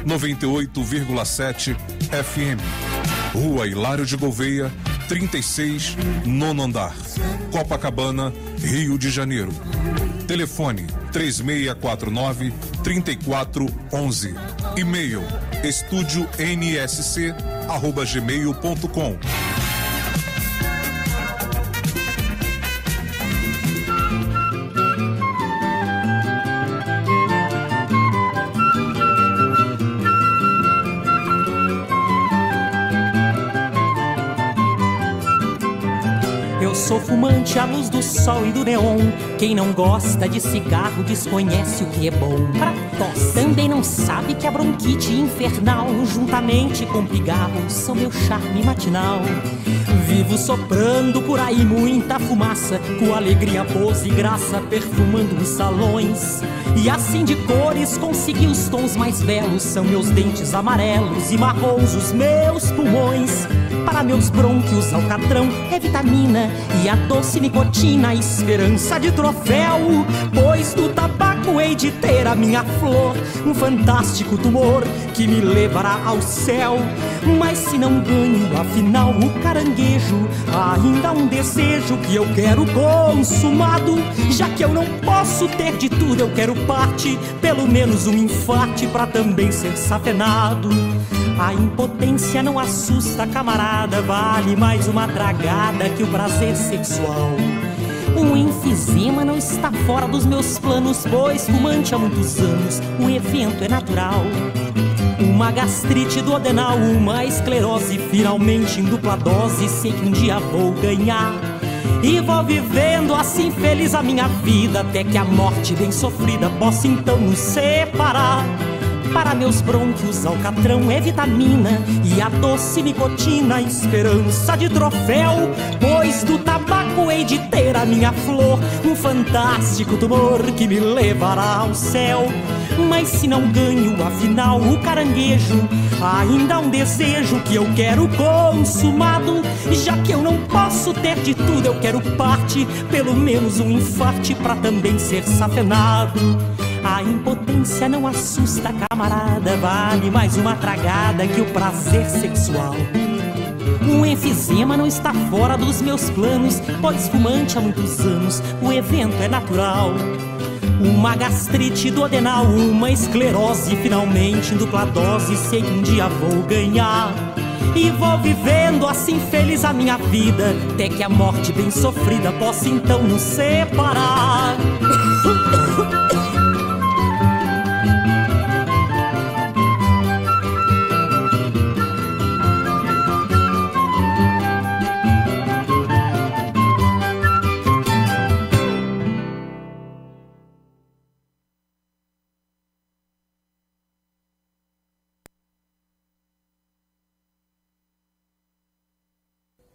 98,7 FM, Rua Hilário de Gouveia, 36, 9º andar, Copacabana, Rio de Janeiro. Telefone 3649-3411. E-mail estudionsc@gmail.com. sou fumante à luz do sol e do neon. Quem não gosta de cigarro desconhece o que é bom. Pra tosse também não sabe que a bronquite infernal, juntamente com pigarro, são meu charme matinal. Vivo soprando por aí muita fumaça, com alegria, pose e graça, perfumando os salões. E assim de cores consegui os tons mais belos. São meus dentes amarelos e marrons os meus pulmões. Para meus brônquios alcatrão é vitamina e a doce nicotina, esperança de troféu. Pois do tabaco hei de ter a minha flor, um fantástico tumor que me levará ao céu. Mas se não ganho, afinal, o caranguejo, ainda há um desejo que eu quero consumado. Já que eu não posso ter de tudo, eu quero parte, pelo menos um infarte pra também ser safenado. A impotência não assusta, camarada, vale mais uma tragada que o prazer sexual. Um enfisema não está fora dos meus planos, pois fumante há muitos anos, o evento é natural. Uma gastrite duodenal, uma esclerose, finalmente em dupla dose, sei que um dia vou ganhar. E vou vivendo assim feliz a minha vida, até que a morte bem sofrida possa então nos separar. Para meus brônquios alcatrão é vitamina e a doce nicotina, esperança de troféu. Pois do tabaco hei de ter a minha flor, um fantástico tumor que me levará ao céu. Mas se não ganho, afinal, o caranguejo, ainda há um desejo que eu quero consumado. Já que eu não posso ter de tudo, eu quero parte, pelo menos um infarte pra também ser safenado. A impotência não assusta, camarada, vale mais uma tragada que o prazer sexual. Um enfisema não está fora dos meus planos, pois fumante há muitos anos, o evento é natural. Uma gastrite duodenal, uma esclerose, finalmente em dupla dose, sei que um dia vou ganhar. E vou vivendo assim feliz a minha vida, até que a morte bem sofrida possa então nos separar.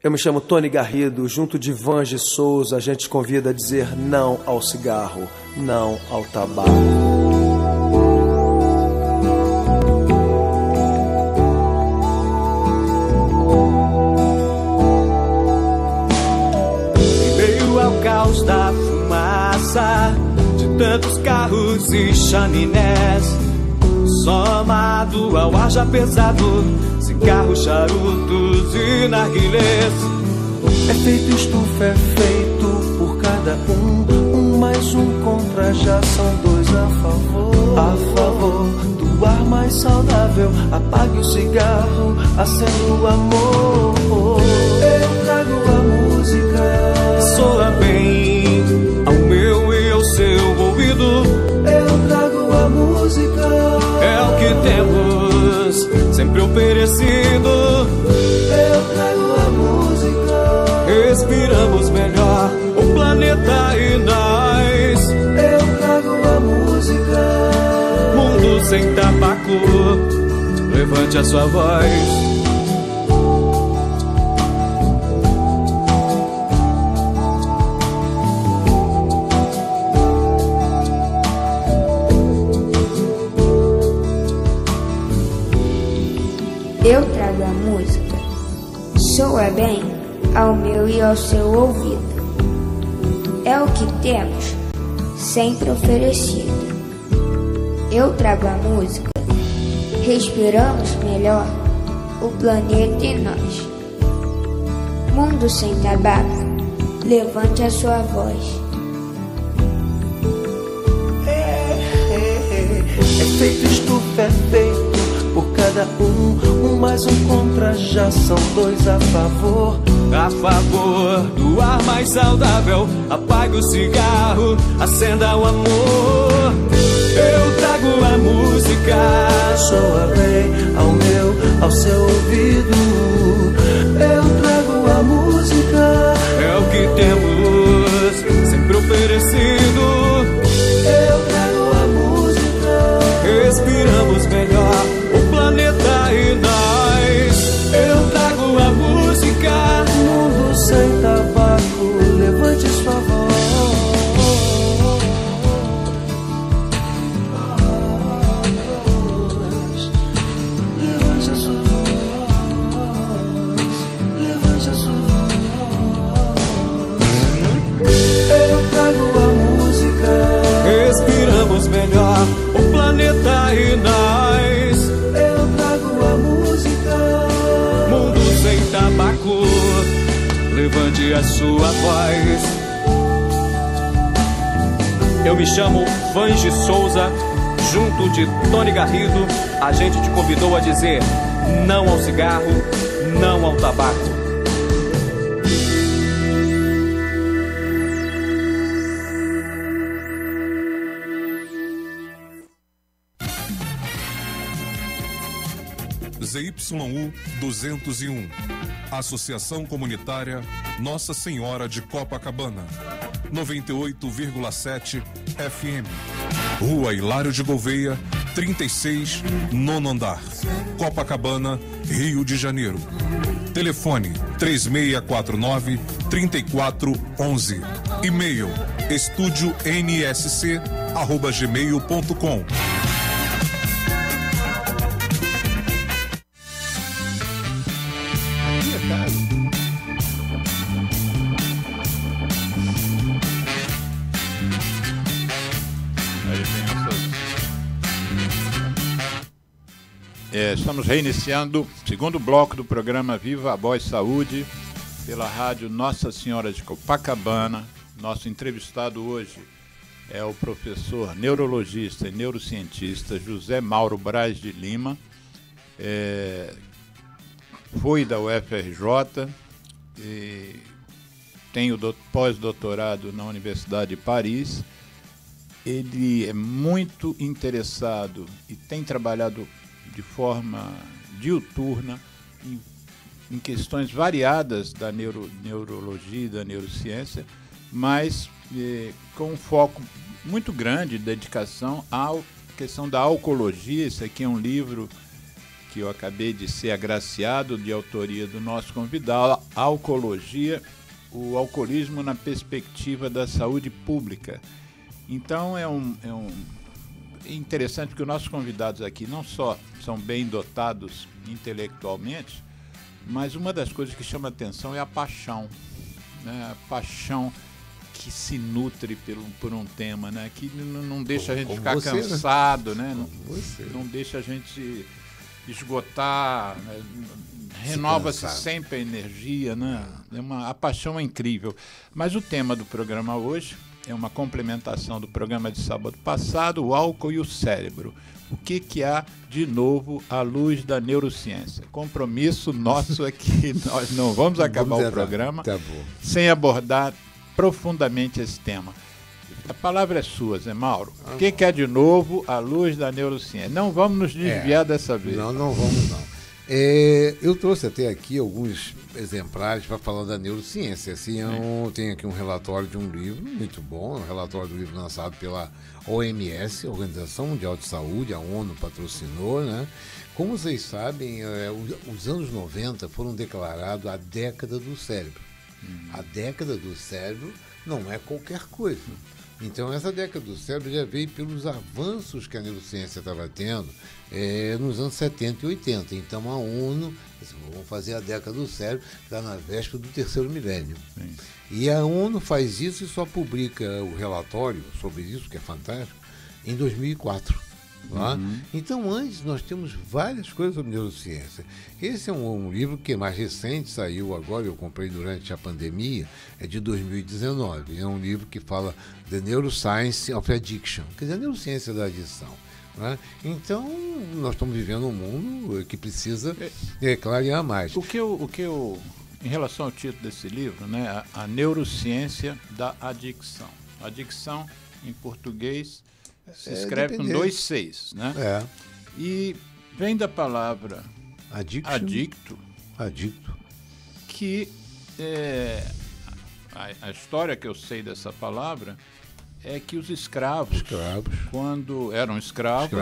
Eu me chamo Tony Garrido, junto de Vange Souza, a gente convida a dizer não ao cigarro, não ao tabaco. Em meio ao caos da fumaça de tantos carros e chaminés, somado ao ar já pesado, cigarros, charutos e narguilés. É feito estufa, é feito por cada um mais um contra, já são dois a favor. A favor do ar mais saudável, apague o cigarro, acenda o amor. Eu trago a música, soa bem ao meu e ao seu ouvido. Eu trago a música, é o que temos sempre oferecido. Eu trago a música, respiramos melhor o planeta e nós. Eu trago a música, mundo sem tabaco, levante a sua voz. Eu trago a música, soa bem ao meu e ao seu ouvido. É o que temos, sempre oferecido. Eu trago a música, respiramos melhor o planeta e nós. Mundo sem tabaco, levante a sua voz. É feito estufa, é feito por cada um mais um contra, já são dois a favor. A favor do ar mais saudável, apague o cigarro, acenda o amor. Eu trago a música, soa bem ao meu, ao seu ouvido. Eu trago a música, é o que tem melhor, o planeta renasce. Eu trago a música. Mundo sem tabaco, levante a sua voz. Eu me chamo Vange Souza, junto de Tony Garrido, a gente te convidou a dizer não ao cigarro, não ao tabaco. ZYU 201, Associação Comunitária Nossa Senhora de Copacabana, 98,7 FM, Rua Hilário de Gouveia, 36, nono andar, Copacabana, Rio de Janeiro. Telefone 3649-3411. E-mail estudionsc@gmail.com. Estamos reiniciando o segundo bloco do programa Viva Voz Saúde pela rádio Nossa Senhora de Copacabana. Nosso entrevistado hoje é o professor neurologista e neurocientista José Mauro Braz de Lima. Foi da UFRJ e tem o pós-doutorado na Universidade de Paris. Ele é muito interessado e tem trabalhado de forma diuturna em questões variadas da neurologia e da neurociência, mas com um foco muito grande de dedicação à questão da alcoologia. Esse aqui é um livro que eu acabei de ser agraciado, de autoria do nosso convidado, Alcoologia, o alcoolismo na perspectiva da saúde pública. Então é interessante porque os nossos convidados aqui não só são bem dotados intelectualmente, mas uma das coisas que chama atenção é a paixão, né? A paixão que se nutre por um tema, né? Que não deixa a gente ficar cansado, né? Não deixa a gente esgotar, né? Renova-se sempre a energia, né? A paixão é incrível. Mas o tema do programa hoje é uma complementação do programa de sábado passado, o álcool e o cérebro. O que há de novo à luz da neurociência? Compromisso nosso é que nós não vamos acabar o programa sem abordar profundamente esse tema. A palavra é sua, Zé Mauro. O que há de novo à luz da neurociência? Não vamos nos desviar dessa vez. Não vamos não. Eu trouxe até aqui alguns exemplares para falar da neurociência. Assim, tem aqui um relatório de um livro muito bom, um relatório do livro lançado pela OMS, Organização Mundial de Saúde, a ONU patrocinou, né? Como vocês sabem, os anos 90 foram declarados a década do cérebro. A década do cérebro não é qualquer coisa. Então, essa década do cérebro já veio pelos avanços que a neurociência estava tendo nos anos 70 e 80. Então, a ONU, vamos fazer a década do cérebro, está na véspera do terceiro milênio. Sim. E a ONU faz isso e só publica o relatório sobre isso, que é fantástico, em 2004. Então, antes, nós temos várias coisas sobre neurociência. Esse é um livro que é mais recente, saiu agora, eu comprei durante a pandemia, é de 2019. É um livro que fala The Neuroscience of Addiction, quer dizer, a neurociência da adição. Então, nós estamos vivendo um mundo que precisa clarear mais. Em relação ao título desse livro, né, a neurociência da adicção. Adicção, em português, se escreve com 2 Cs, né? E vem da palavra adicto, que a história que eu sei dessa palavra é que os escravos, quando eram escravos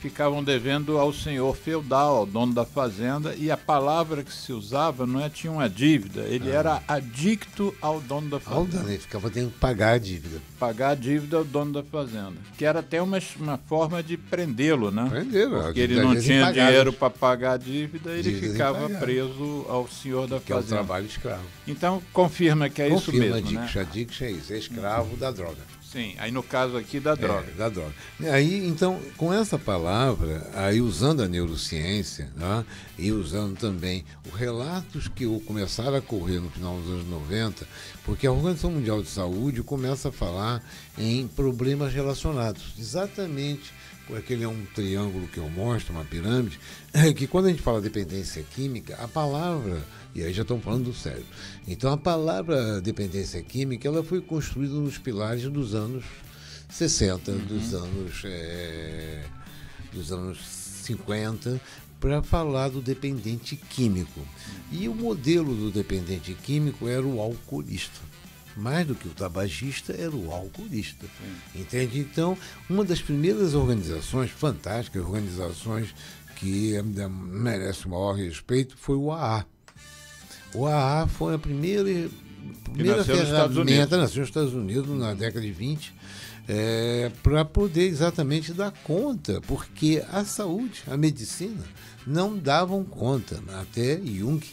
ficavam devendo ao senhor feudal, ao dono da fazenda, e a palavra que se usava tinha uma dívida, ele era adicto ao dono da fazenda. Ele ficava tendo que pagar a dívida. Pagar a dívida ao dono da fazenda, que era até uma forma de prendê-lo, né? Porque ele não tinha dinheiro para pagar a dívida, ele ficava preso ao senhor da fazenda. Que é o trabalho escravo. Então, confirma que é isso mesmo, né? Addiction é isso, é escravo da droga. Sim, aí no caso aqui da droga. Da droga. Aí, então, com essa palavra, aí usando a neurociência, né, e usando também os relatos que começaram a correr no final dos anos 90, porque a Organização Mundial de Saúde começa a falar em problemas relacionados, exatamente, porque aquele é um triângulo que eu mostro, uma pirâmide, que quando a gente fala dependência química, a palavra, e aí já estão falando do cérebro, então a palavra dependência química, ela foi construída nos pilares dos anos 60, dos anos 50, para falar do dependente químico. E o modelo do dependente químico era o alcoolista. Mais do que o tabagista, era o alcoolista. Entende? Então, uma das primeiras organizações fantásticas, organizações que ainda merece o maior respeito, foi o AA. O AA foi a primeira ferramenta, nasceu nos Estados Unidos na década de 20, para poder exatamente dar conta, porque a saúde, a medicina, não davam conta. Até Jung,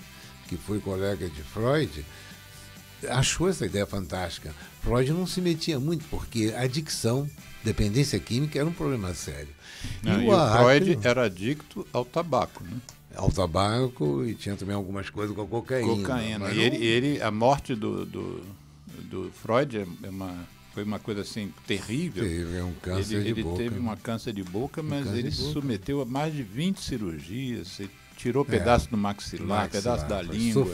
que foi colega de Freud, achou essa ideia fantástica. Freud não se metia muito, porque a adicção, dependência química, era um problema sério. E o Freud era adicto ao tabaco, né? Ao tabaco, e tinha também algumas coisas com a cocaína. E a morte do Freud foi uma coisa assim terrível. Teve um câncer de boca. Ele teve uma câncer de boca, mas ele se submeteu a mais de 20 cirurgias. Tirou pedaço do maxilar, pedaço da língua.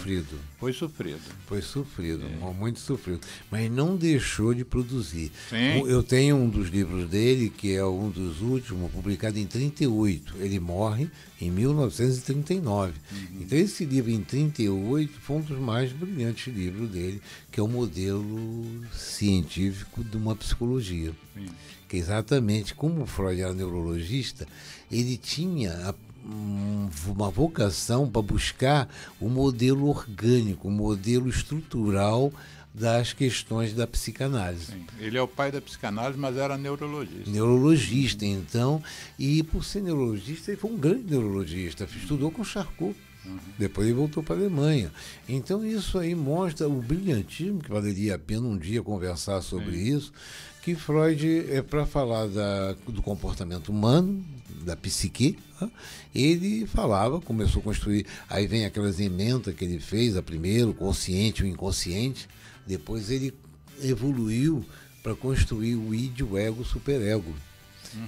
Foi sofrido, muito sofrido. Mas não deixou de produzir. Sim. Eu tenho um dos livros dele, que é um dos últimos, publicado em 1938. Ele morre em 1939. Então esse livro, em 1938, foi um dos mais brilhantes livros dele, que é o modelo científico de uma psicologia. Sim. Que exatamente como o Freud era neurologista, ele tinha uma vocação para buscar o modelo orgânico, o modelo estrutural das questões da psicanálise. Sim. Ele é o pai da psicanálise, mas era neurologista. Neurologista, então, e por ser neurologista, ele foi um grande neurologista, estudou com Charcot. Depois ele voltou para a Alemanha. Então isso aí mostra o brilhantismo, que valeria a pena um dia conversar sobre isso, que Freud, para falar do comportamento humano, da psique, ele começou a construir, aí vem aquelas emendas que ele fez, a primeiro, o consciente e o inconsciente, depois ele evoluiu para construir o id, o ego, o superego.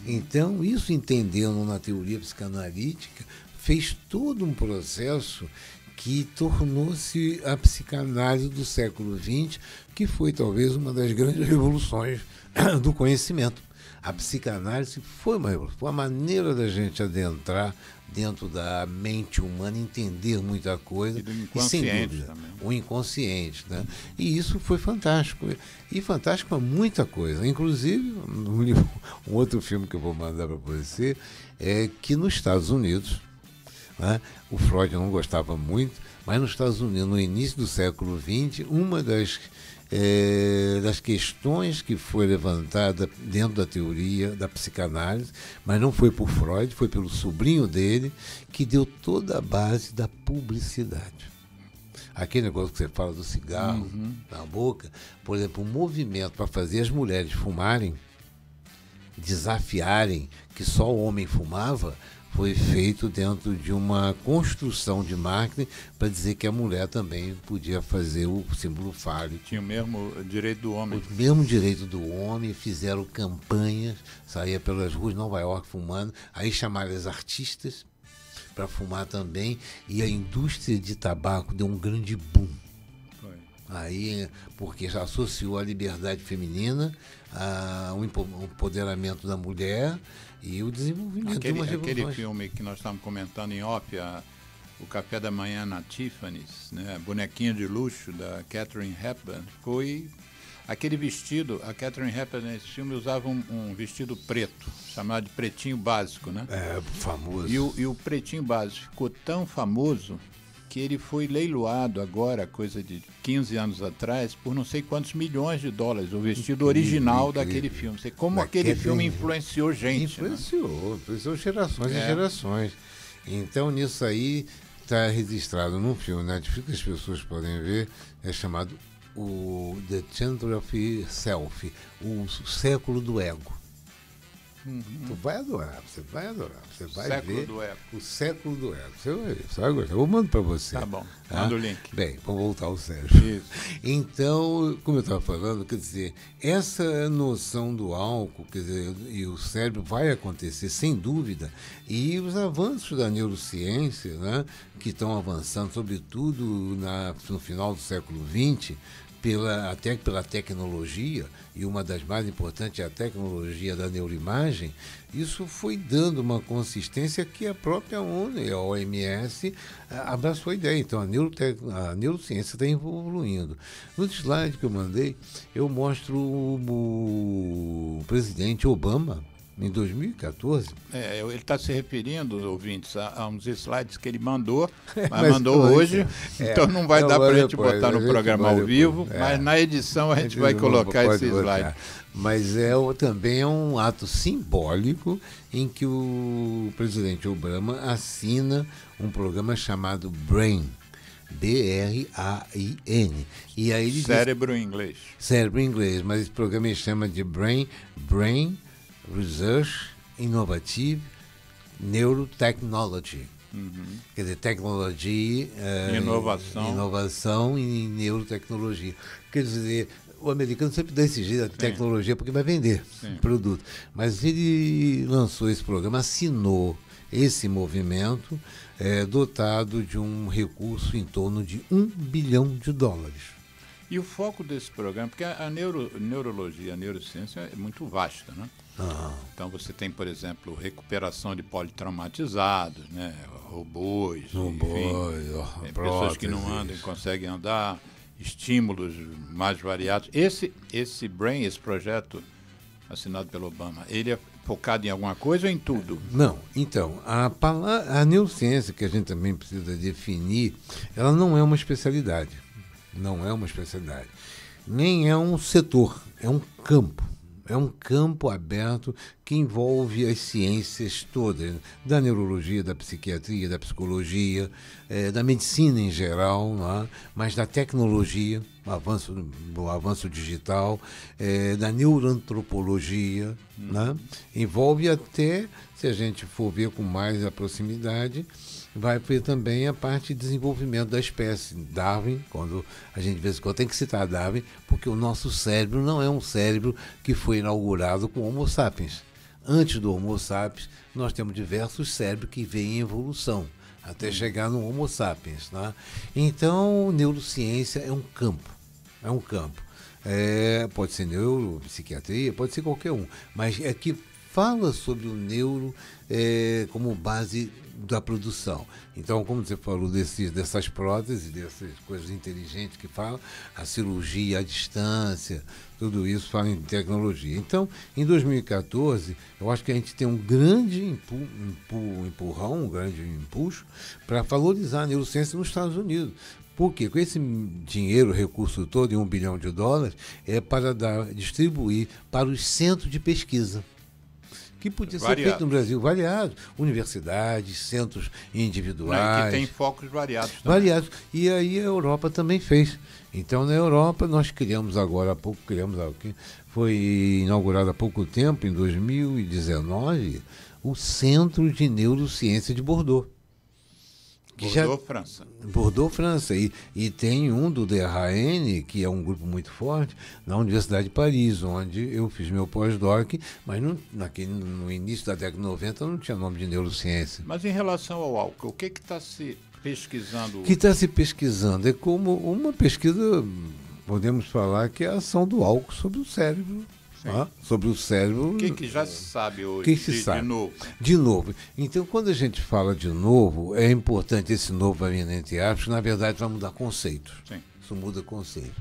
Então, isso entendendo na teoria psicanalítica, fez todo um processo que tornou-se a psicanálise do século XX, que foi talvez uma das grandes revoluções do conhecimento. A psicanálise foi uma revolução, foi a maneira da gente adentrar dentro da mente humana, entender muita coisa. E do inconsciente, e, sem dúvida, também. O inconsciente. Né? E isso foi fantástico. E fantástico para muita coisa. Inclusive, um outro filme que eu vou mandar para você é que nos Estados Unidos, né, o Freud não gostava muito, mas nos Estados Unidos, no início do século XX, uma das questões que foi levantada dentro da teoria da psicanálise, mas não foi por Freud, foi pelo sobrinho dele, que deu toda a base da publicidade. Aquele negócio que você fala do cigarro na boca, por exemplo, um movimento para fazer as mulheres fumarem, desafiarem que só o homem fumava, foi feito dentro de uma construção de marketing para dizer que a mulher também podia fazer o símbolo fálico. Tinha o mesmo direito do homem. O mesmo direito do homem, fizeram campanhas, saía pelas ruas de Nova York fumando, aí chamaram as artistas para fumar também, e a indústria de tabaco deu um grande boom. Aí, porque já associou a liberdade feminina, o empoderamento da mulher e o desenvolvimento de uma revolução. Aquele filme que nós estávamos comentando em off, O Café da Manhã na Tiffany's, né, Bonequinha de Luxo, da Katharine Hepburn, foi aquele vestido. A Katharine Hepburn nesse filme usava um vestido preto, chamado de pretinho básico, né? Famoso. E o pretinho básico ficou tão famoso que ele foi leiloado agora, coisa de 15 anos atrás, por não sei quantos milhões de dólares, o vestido original daquele filme. Sei como aquele filme influenciou gente. Influenciou gerações e gerações. Então, nisso aí, está registrado num filme Netflix que as pessoas podem ver, é chamado o The Century of Self, o século do ego. Tu vai adorar, você vai século ver do ego. o século do ego. Você vai gostar. Eu mando para você. Tá bom, manda o link. Bem, vamos voltar ao Sérgio. Isso. Então, como eu estava falando, quer dizer, essa noção do álcool, quer dizer, e o cérebro vai acontecer, sem dúvida, e os avanços da neurociência, né, que estão avançando, sobretudo no final do século XX, até pela tecnologia, e uma das mais importantes é a tecnologia da neuroimagem, isso foi dando uma consistência que a própria ONU e a OMS abraçou a ideia. Então, a neurociência está evoluindo. No slide que eu mandei, eu mostro o presidente Obama, em 2014. Ele está se referindo, ouvintes, a uns slides que ele mandou, mas mandou hoje, então não vai dar para a gente botar no programa ao vivo, mas na edição a gente vai colocar esse slide. Mas também é um ato simbólico em que o presidente Obama assina um programa chamado BRAIN, B-R-A-I-N. E aí cérebro em inglês. Cérebro em inglês, mas esse programa ele chama de BRAIN Research Innovative Neurotechnology. Quer dizer, tecnologia, inovação e neurotecnologia. Quer dizer, o americano sempre dá esse jeito de tecnologia porque vai vender produto. Mas ele lançou esse programa, assinou esse movimento dotado de um recurso em torno de $1 bilhão. E o foco desse programa, porque a neurologia, a neurociência é muito vasta, né? Então você tem, por exemplo, recuperação de politraumatizados, né? Robôs, pessoas que não andam e conseguem andar, estímulos mais variados. Esse BRAIN, esse projeto assinado pelo Obama, ele é focado em alguma coisa ou em tudo? Não. Então, a neurociência, que a gente também precisa definir, ela não é uma especialidade. Não é uma especialidade. Nem é um setor, é um campo. É um campo aberto que envolve as ciências todas, da neurologia, da psiquiatria, da psicologia, da medicina em geral, né? Mas da tecnologia, o avanço digital, da neuroantropologia, né? Envolve até, se a gente for ver com mais a proximidade, vai ver também a parte de desenvolvimento da espécie. Darwin, quando a gente de vez em quando tem que citar Darwin, porque o nosso cérebro não é um cérebro que foi inaugurado com Homo sapiens. Antes do Homo sapiens, nós temos diversos cérebros que vêm em evolução, até chegar no Homo sapiens. Né? Então, neurociência é um campo. É um campo. Pode ser neuropsiquiatria, pode ser qualquer um, mas é que fala sobre o neuro como base da produção. Então, como você falou dessas próteses, dessas coisas inteligentes que falam, a cirurgia à distância, tudo isso fala em tecnologia. Então, em 2014, eu acho que a gente tem um grande empurrão, um grande impulso para valorizar a neurociência nos Estados Unidos. Porque com esse dinheiro, recurso todo, em $1 bilhão, é para distribuir para os centros de pesquisa, que podia ser feito no Brasil, variados, universidades, centros individuais. Que tem focos variados também. Variados. E aí a Europa também fez. Então, na Europa, nós criamos agora há pouco, foi inaugurado há pouco tempo, em 2019, o Centro de Neurociência de Bordeaux. França. Bordeaux, França. E tem um do DRAN, que é um grupo muito forte, na Universidade de Paris, onde eu fiz meu pós-doc, mas no início da década de 90 não tinha nome de neurociência. Mas em relação ao álcool, o que está se pesquisando? O que está se pesquisando é como uma pesquisa, podemos falar, que é a ação do álcool sobre o cérebro. Sobre o cérebro. O que já se sabe hoje de novo? De novo. Então, quando a gente fala de novo, é importante esse novo entre aspas, que na verdade vai mudar conceitos. Sim. Isso muda conceitos,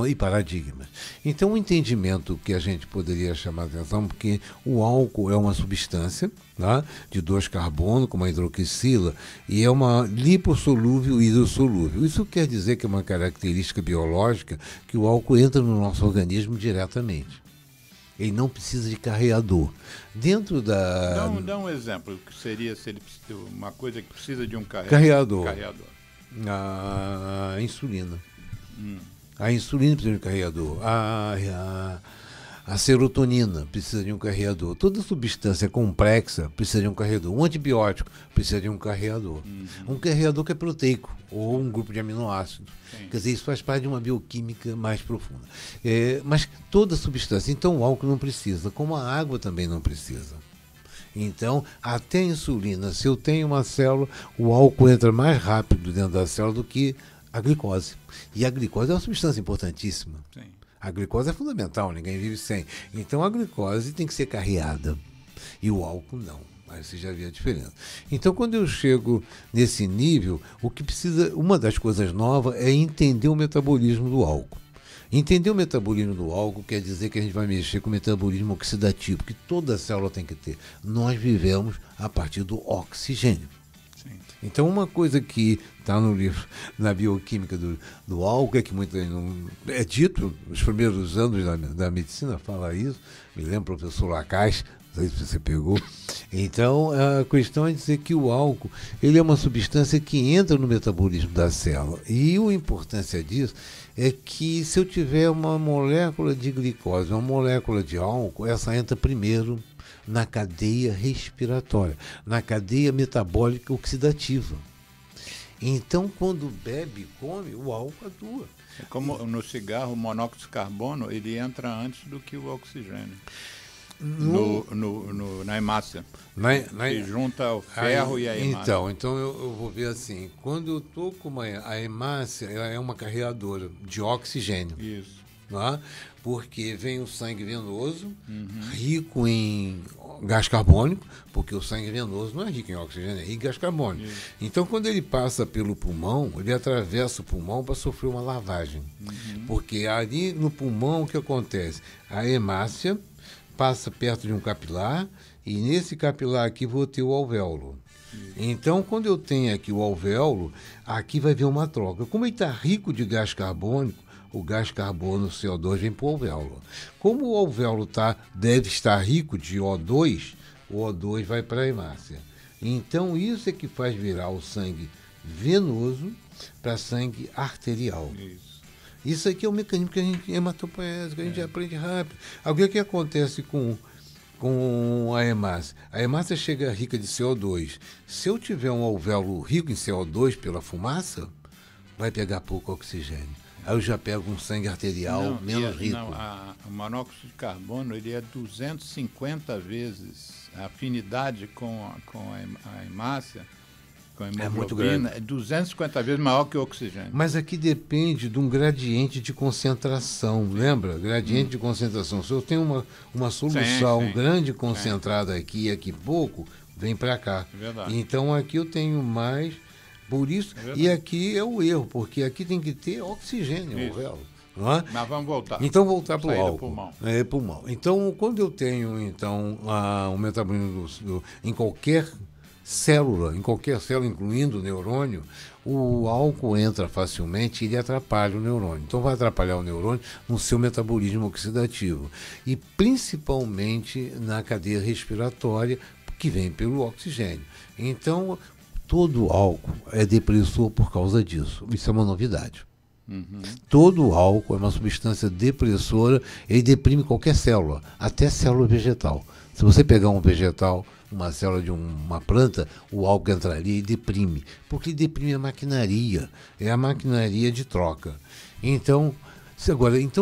e paradigmas. Então, o entendimento que a gente poderia chamar a atenção, porque o álcool é uma substância, tá, de 2 carbono, como a hidroxila, e é uma lipossolúvel e hidrossolúvel. Isso quer dizer que é uma característica biológica que o álcool entra no nosso organismo diretamente. Ele não precisa de carreador. Dentro da... Dá um exemplo, que seria se ele uma coisa que precisa de um carreador. A insulina. A insulina precisa de um carregador. A serotonina precisa de um carregador. Toda substância complexa precisa de um carregador. Um antibiótico precisa de um carregador. Um carregador que é proteico, ou um grupo de aminoácidos. Sim. Quer dizer, isso faz parte de uma bioquímica mais profunda. Mas toda substância. Então o álcool não precisa, como a água também não precisa. Então, até a insulina, se eu tenho uma célula, o álcool entra mais rápido dentro da célula do que a glicose. E a glicose é uma substância importantíssima. Sim. A glicose é fundamental, ninguém vive sem. Então a glicose tem que ser carreada e o álcool não. Aí você já vê a diferença. Então quando eu chego nesse nível, o que precisa, uma das coisas novas é entender o metabolismo do álcool. Entender o metabolismo do álcool quer dizer que a gente vai mexer com o metabolismo oxidativo, que toda célula tem que ter. Nós vivemos a partir do oxigênio. Sim. Então, uma coisa que está no livro, na bioquímica do álcool, é que muito é dito, nos primeiros anos da medicina fala isso, me lembro o professor Lacasse, não sei se você pegou. Então, a questão é dizer que o álcool ele é uma substância que entra no metabolismo da célula. E a importância disso é que se eu tiver uma molécula de glicose, uma molécula de álcool, essa entra primeiro na cadeia respiratória, na cadeia metabólica oxidativa. Então, quando bebe, come, o álcool atua. É como no cigarro, o monóxido de carbono, ele entra antes do que o oxigênio. Na hemácia. Que junta o ferro e a hemácia. Então eu vou ver assim, quando eu estou com a hemácia, ela é uma carregadora de oxigênio. Isso. Não é? Porque vem o sangue venoso, rico em gás carbônico, porque o sangue venoso não é rico em oxigênio, é rico em gás carbônico. Isso. Então, quando ele passa pelo pulmão, ele atravessa o pulmão para sofrer uma lavagem. Porque ali no pulmão, o que acontece? A hemácia passa perto de um capilar, e nesse capilar aqui vou ter o alvéolo. Então, quando eu tenho aqui o alvéolo, aqui vai haver uma troca. Como ele está rico de gás carbônico, o gás carbono, o CO2, vem para o alvéolo. Como o alvéolo deve estar rico de O2, o O2 vai para a hemácia. Então, isso é que faz virar o sangue venoso para sangue arterial. Isso aqui é o mecanismo que a gente hematopoético, que a gente aprende rápido. O que acontece com a hemácia? A hemácia chega rica de CO2. Se eu tiver um alvéolo rico em CO2 pela fumaça, vai pegar pouco oxigênio. Aí eu já pego um sangue arterial menos rico. O monóxido de carbono ele é 250 vezes a afinidade com a hemácia. É muito grande. É 250 vezes maior que o oxigênio. Mas aqui depende de um gradiente de concentração, lembra? Gradiente de concentração. Se eu tenho uma solução grande concentrada aqui e aqui pouco, vem para cá. É verdade. Então aqui eu tenho mais, por isso, e aqui é o erro, porque aqui tem que ter oxigênio no alvéolo. Não é? Mas vamos voltar. Então voltar para o álcool. Pulmão. Pulmão. Então, quando eu tenho o metabolismo em qualquer célula, incluindo o neurônio, o álcool entra facilmente e ele atrapalha o neurônio. Então vai atrapalhar o neurônio no seu metabolismo oxidativo e principalmente na cadeia respiratória, que vem pelo oxigênio. Então todo álcool é depressor por causa disso. Isso é uma novidade. Todo álcool é uma substância depressora, ele deprime qualquer célula, até célula vegetal. Se você pegar um vegetal, uma célula de uma planta, o álcool entraria e deprime, porque deprime a maquinaria, é a maquinaria de troca. Então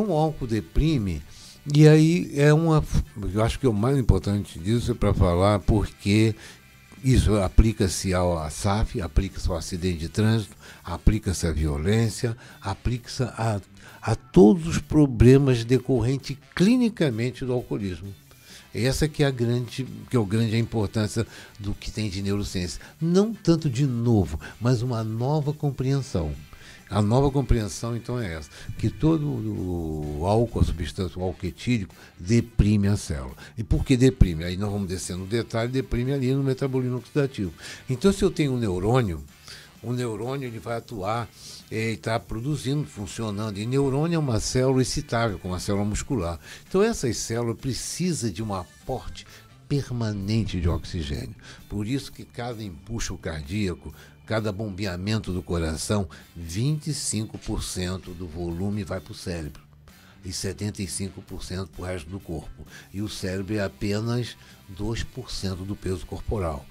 o álcool deprime, e aí eu acho que o mais importante disso é para falar porque isso aplica-se à SAF, aplica-se ao acidente de trânsito, aplica-se à violência, aplica-se a todos os problemas decorrentes clinicamente do alcoolismo. Essa que é a grande importância do que tem de neurociência. Não tanto de novo, mas uma nova compreensão. A nova compreensão, então, é essa, que todo o álcool, a substância, o álcool etílico, deprime a célula. E por que deprime? Aí nós vamos descer no detalhe, deprime ali no metabolismo oxidativo. Então, se eu tenho um neurônio, o neurônio ele vai atuar, está produzindo, funcionando. E neurônio é uma célula excitável, como a célula muscular. Então, essas células precisam de um aporte permanente de oxigênio. Por isso que cada empuxo cardíaco, cada bombeamento do coração, 25% do volume vai para o cérebro e 75% para o resto do corpo. E o cérebro é apenas 2% do peso corporal.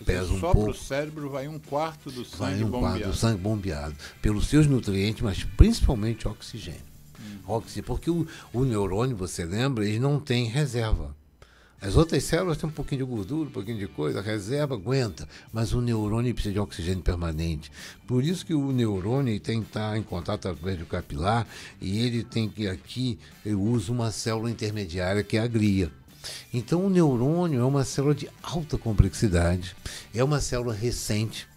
Pesa um só pouco. para o cérebro vai 1/4 do sangue Vai um bombeado. quarto do sangue bombeado pelos seus nutrientes, mas principalmente oxigênio. Porque o neurônio, você lembra, ele não tem reserva. As outras células têm um pouquinho de gordura, um pouquinho de coisa, a reserva aguenta, mas o neurônio precisa de oxigênio permanente. Por isso que o neurônio tem que estar em contato através do capilar e ele tem que ele usa uma célula intermediária que é a glia. Então o neurônio é uma célula de alta complexidade, é uma célula recente,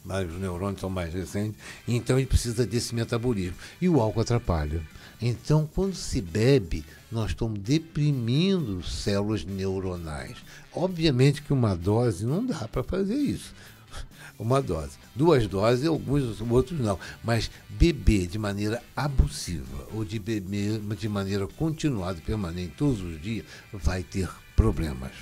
mas os neurônios são mais recentes, então ele precisa desse metabolismo. E o álcool atrapalha. Então, quando se bebe, nós estamos deprimindo células neuronais. Obviamente que uma dose não dá para fazer isso. Uma dose. 2 doses, alguns outros não. Mas beber de maneira abusiva ou de beber de maneira continuada e permanente todos os dias vai ter problemas.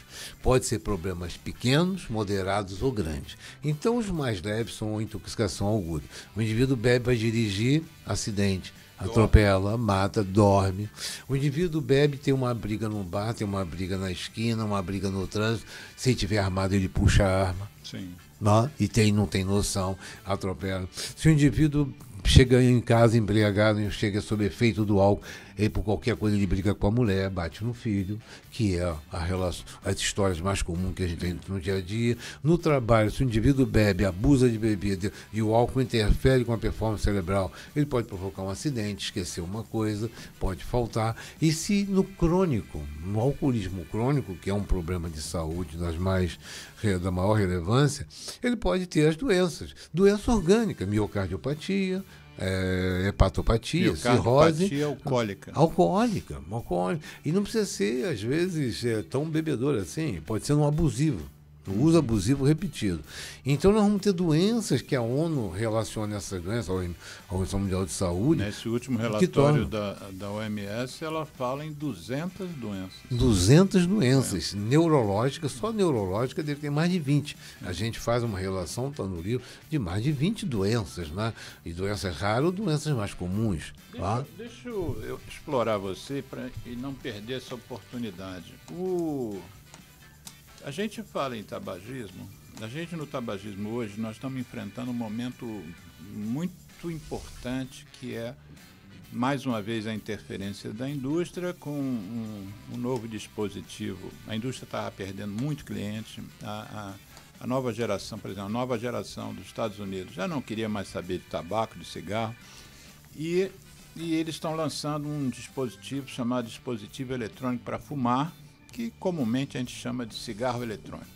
Pode ser problemas pequenos, moderados ou grandes. Então, os mais leves são a intoxicação aguda. O indivíduo bebe, vai dirigir, acidente. Atropela, mata, dorme. O indivíduo bebe, tem uma briga no bar, tem uma briga na esquina, uma briga no trânsito. Se tiver armado, ele puxa a arma. Sim. Não tem noção, atropela. Se o indivíduo chega em casa embriagado, chega sob efeito do álcool, e por qualquer coisa ele briga com a mulher, bate no filho, que é as histórias mais comuns que a gente tem no dia a dia. No trabalho, se o indivíduo bebe, abusa de bebida e o álcool interfere com a performance cerebral, ele pode provocar um acidente, esquecer uma coisa, pode faltar. E se no crônico, no alcoolismo crônico, que é um problema de saúde da maior relevância, ele pode ter as doença orgânica, miocardiopatia, hepatopatia, cirrose alcoólica. E não precisa ser, às vezes, tão bebedor assim, pode ser um abusivo. No uso abusivo repetido. Então nós vamos ter doenças que a ONU relaciona essas doenças, a Organização Mundial de Saúde. Nesse último relatório da OMS, ela fala em 200 doenças. 200 doenças neurológicas, só neurológica deve ter mais de 20. A gente faz uma relação, está no livro, de mais de 20 doenças, né? E doenças raras ou doenças mais comuns. Deixa eu explorar você e não perder essa oportunidade. A gente fala em tabagismo, no tabagismo hoje, nós estamos enfrentando um momento muito importante que é, mais uma vez, a interferência da indústria com um novo dispositivo. A indústria está perdendo muito cliente, a nova geração, por exemplo, a nova geração dos Estados Unidos já não queria mais saber de tabaco, de cigarro, e eles estão lançando um dispositivo chamado dispositivo eletrônico para fumar, que comumente a gente chama de cigarro eletrônico.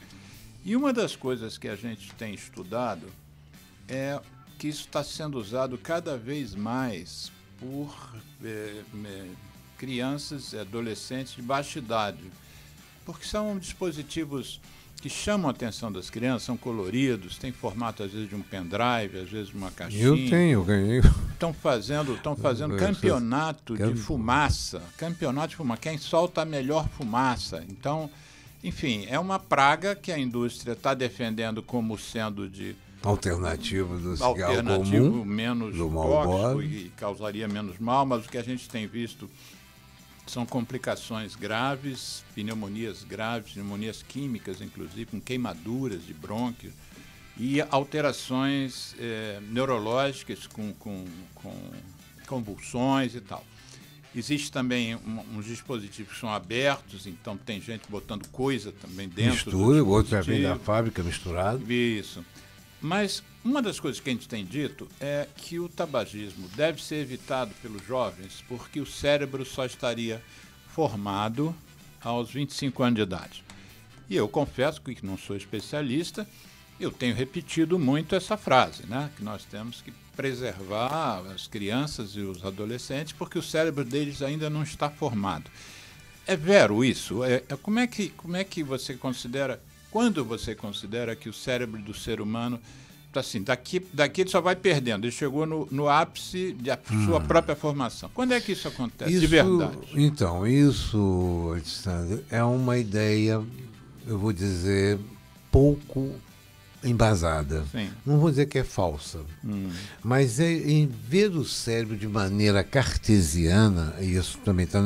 E uma das coisas que a gente tem estudado é que isso está sendo usado cada vez mais por crianças e adolescentes de baixa idade, porque são dispositivos que chamam a atenção das crianças, são coloridos, tem formato às vezes de um pendrive, às vezes de uma caixinha. Eu ganhei. Estão fazendo campeonato de fumaça, quem solta a melhor fumaça. Então, enfim, é uma praga que a indústria está defendendo como sendo de alternativo do cigarro comum, menos tóxico e causaria menos mal, mas o que a gente tem visto são complicações graves, pneumonias químicas, inclusive, com queimaduras de brônquios e alterações neurológicas com convulsões e tal. Existe também uns dispositivos que são abertos, então tem gente botando coisa também dentro. Mistura, o outro já vem da fábrica misturado. Isso. Mas uma das coisas que a gente tem dito é que o tabagismo deve ser evitado pelos jovens porque o cérebro só estaria formado aos 25 anos de idade. E eu confesso que não sou especialista, eu tenho repetido muito essa frase, né? Que nós temos que preservar as crianças e os adolescentes porque o cérebro deles ainda não está formado. É vero isso? Como é que você considera, quando você considera que o cérebro do ser humano assim, daqui ele só vai perdendo. Ele chegou no ápice da sua própria formação. Quando é que isso acontece, de verdade? Então, isso, Alexandre, é uma ideia, eu vou dizer, pouco embasada. Sim. Não vou dizer que é falsa, mas em ver o cérebro de maneira cartesiana, e isso também está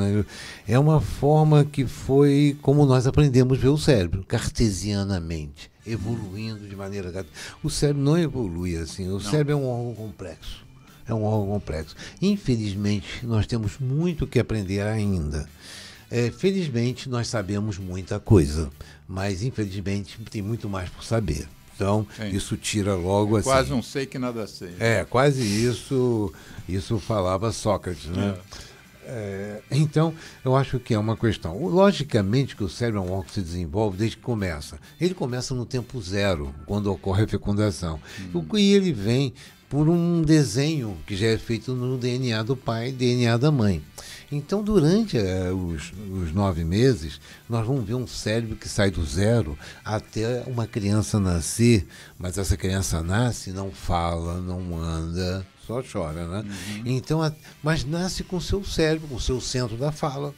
é uma forma que foi como nós aprendemos a ver o cérebro, cartesianamente, evoluindo de maneira... O cérebro não evolui assim, o cérebro é um órgão complexo. É um órgão complexo. Infelizmente, nós temos muito que aprender ainda. Felizmente, nós sabemos muita coisa, mas infelizmente tem muito mais por saber. Então, isso tira logo assim... Quase um sei que nada sei. Quase isso falava Sócrates, né? Então, eu acho que é uma questão. Logicamente que o cérebro é um órgão que se desenvolve desde que começa. Ele começa no tempo zero, quando ocorre a fecundação. E ele vem por um desenho que já é feito no DNA do pai e DNA da mãe. Então, durante os 9 meses, nós vamos ver um cérebro que sai do zero até uma criança nascer, mas essa criança nasce, não fala, não anda, só chora, né? Então, mas nasce com o seu cérebro, com o seu centro da fala,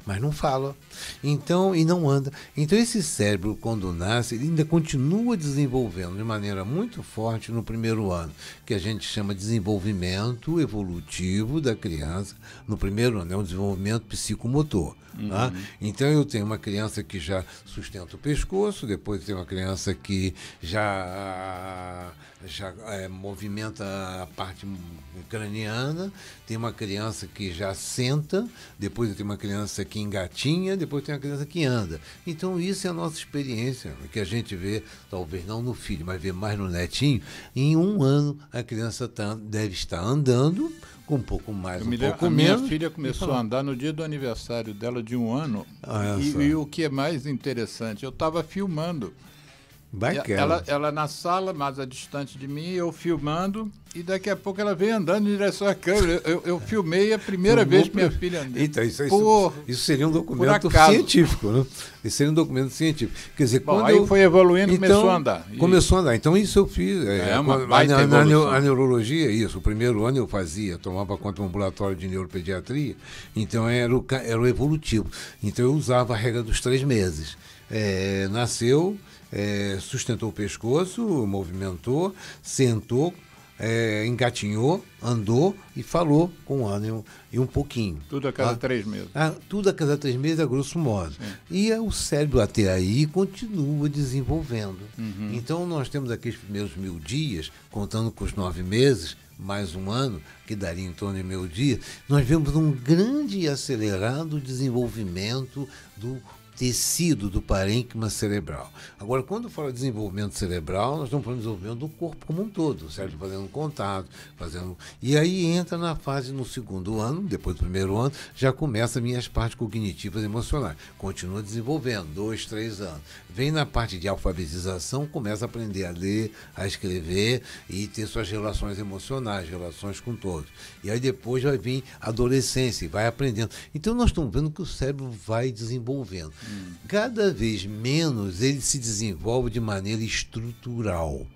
mas não fala, então, e não anda. Então esse cérebro, quando nasce, ele ainda continua desenvolvendo de maneira muito forte no primeiro ano, que a gente chama de desenvolvimento evolutivo da criança. No primeiro ano é um desenvolvimento psicomotor. Tá? Então eu tenho uma criança que já sustenta o pescoço, depois tem uma criança que já movimenta a parte craniana, tem uma criança que já senta, depois tem uma criança que engatinha, depois tem uma criança que anda. Então isso é a nossa experiência, que a gente vê, talvez não no filho, mas vê mais no netinho. Em 1 ano a criança deve estar andando, com um pouco mais, um pouco menos. Minha filha começou a andar no dia do aniversário dela de 1 ano. E o que é mais interessante, eu estava filmando. Ela na sala, mais a distante de mim, eu filmando, e daqui a pouco ela veio andando em direção à câmera. Eu filmei a primeira vez que minha filha andou. Então, isso seria um documento científico, né? Isso seria um documento científico. Quer dizer, aí foi evoluindo e começou a andar. Começou a andar. Então, isso eu fiz. A neurologia, isso. O primeiro ano eu tomava conta do ambulatório de neuropediatria, então era o evolutivo. Então, eu usava a regra dos 3 meses. Nasceu... sustentou o pescoço, movimentou, sentou, engatinhou, andou e falou com 1 ano e um pouquinho. Tudo a cada 3 meses. Tudo a cada 3 meses, a grosso modo. Sim. E o cérebro até aí continua desenvolvendo. Então nós temos aqueles primeiros 1000 dias, contando com os 9 meses, mais 1 ano, que daria em torno de 1000 dias, nós vemos um grande e acelerado desenvolvimento do tecido do parênquima cerebral. Agora, quando fala de desenvolvimento cerebral, nós estamos falando de desenvolvimento do corpo como um todo, certo? Fazendo contato, e aí entra na fase, no 2º ano, depois do 1º ano, já começa minhas partes cognitivas e emocionais. Continua desenvolvendo, 2, 3 anos. Vem na parte de alfabetização, começa a aprender a ler, a escrever e ter suas relações emocionais, relações com todos. E aí depois vai vir a adolescência e vai aprendendo. Então nós estamos vendo que o cérebro vai desenvolvendo. Cada vez menos ele se desenvolve de maneira estrutural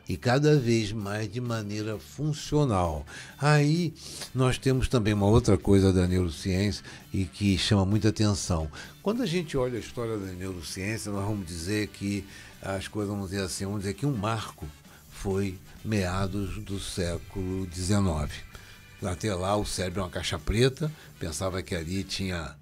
e cada vez mais de maneira funcional. Aí nós temos também uma outra coisa da neurociência e que chama muita atenção. Quando a gente olha a história da neurociência, nós vamos dizer que as coisas, vamos dizer que um marco foi meados do século XIX. Até lá o cérebro é uma caixa preta, pensava que ali tinha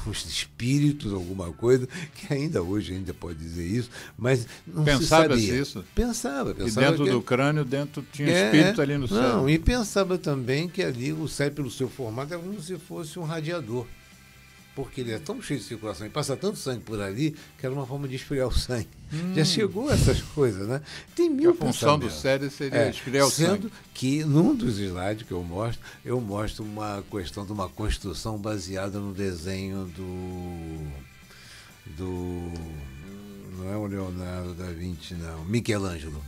os espíritos, alguma coisa, que ainda hoje pode dizer isso, mas não se sabia. Isso? Pensava. E dentro do crânio, tinha espírito ali no cérebro. Não, e pensava também que ali o cérebro, pelo seu formato, era como se fosse um radiador. Porque ele é tão cheio de circulação e passa tanto sangue por ali que era uma forma de esfriar o sangue. Já chegou a essas coisas, né? Tem 1000 a função do cérebro seria esfriar o sangue. Sendo que, num dos slides que eu mostro uma questão de uma construção baseada no desenho não é o Leonardo da Vinci, não, Michelangelo,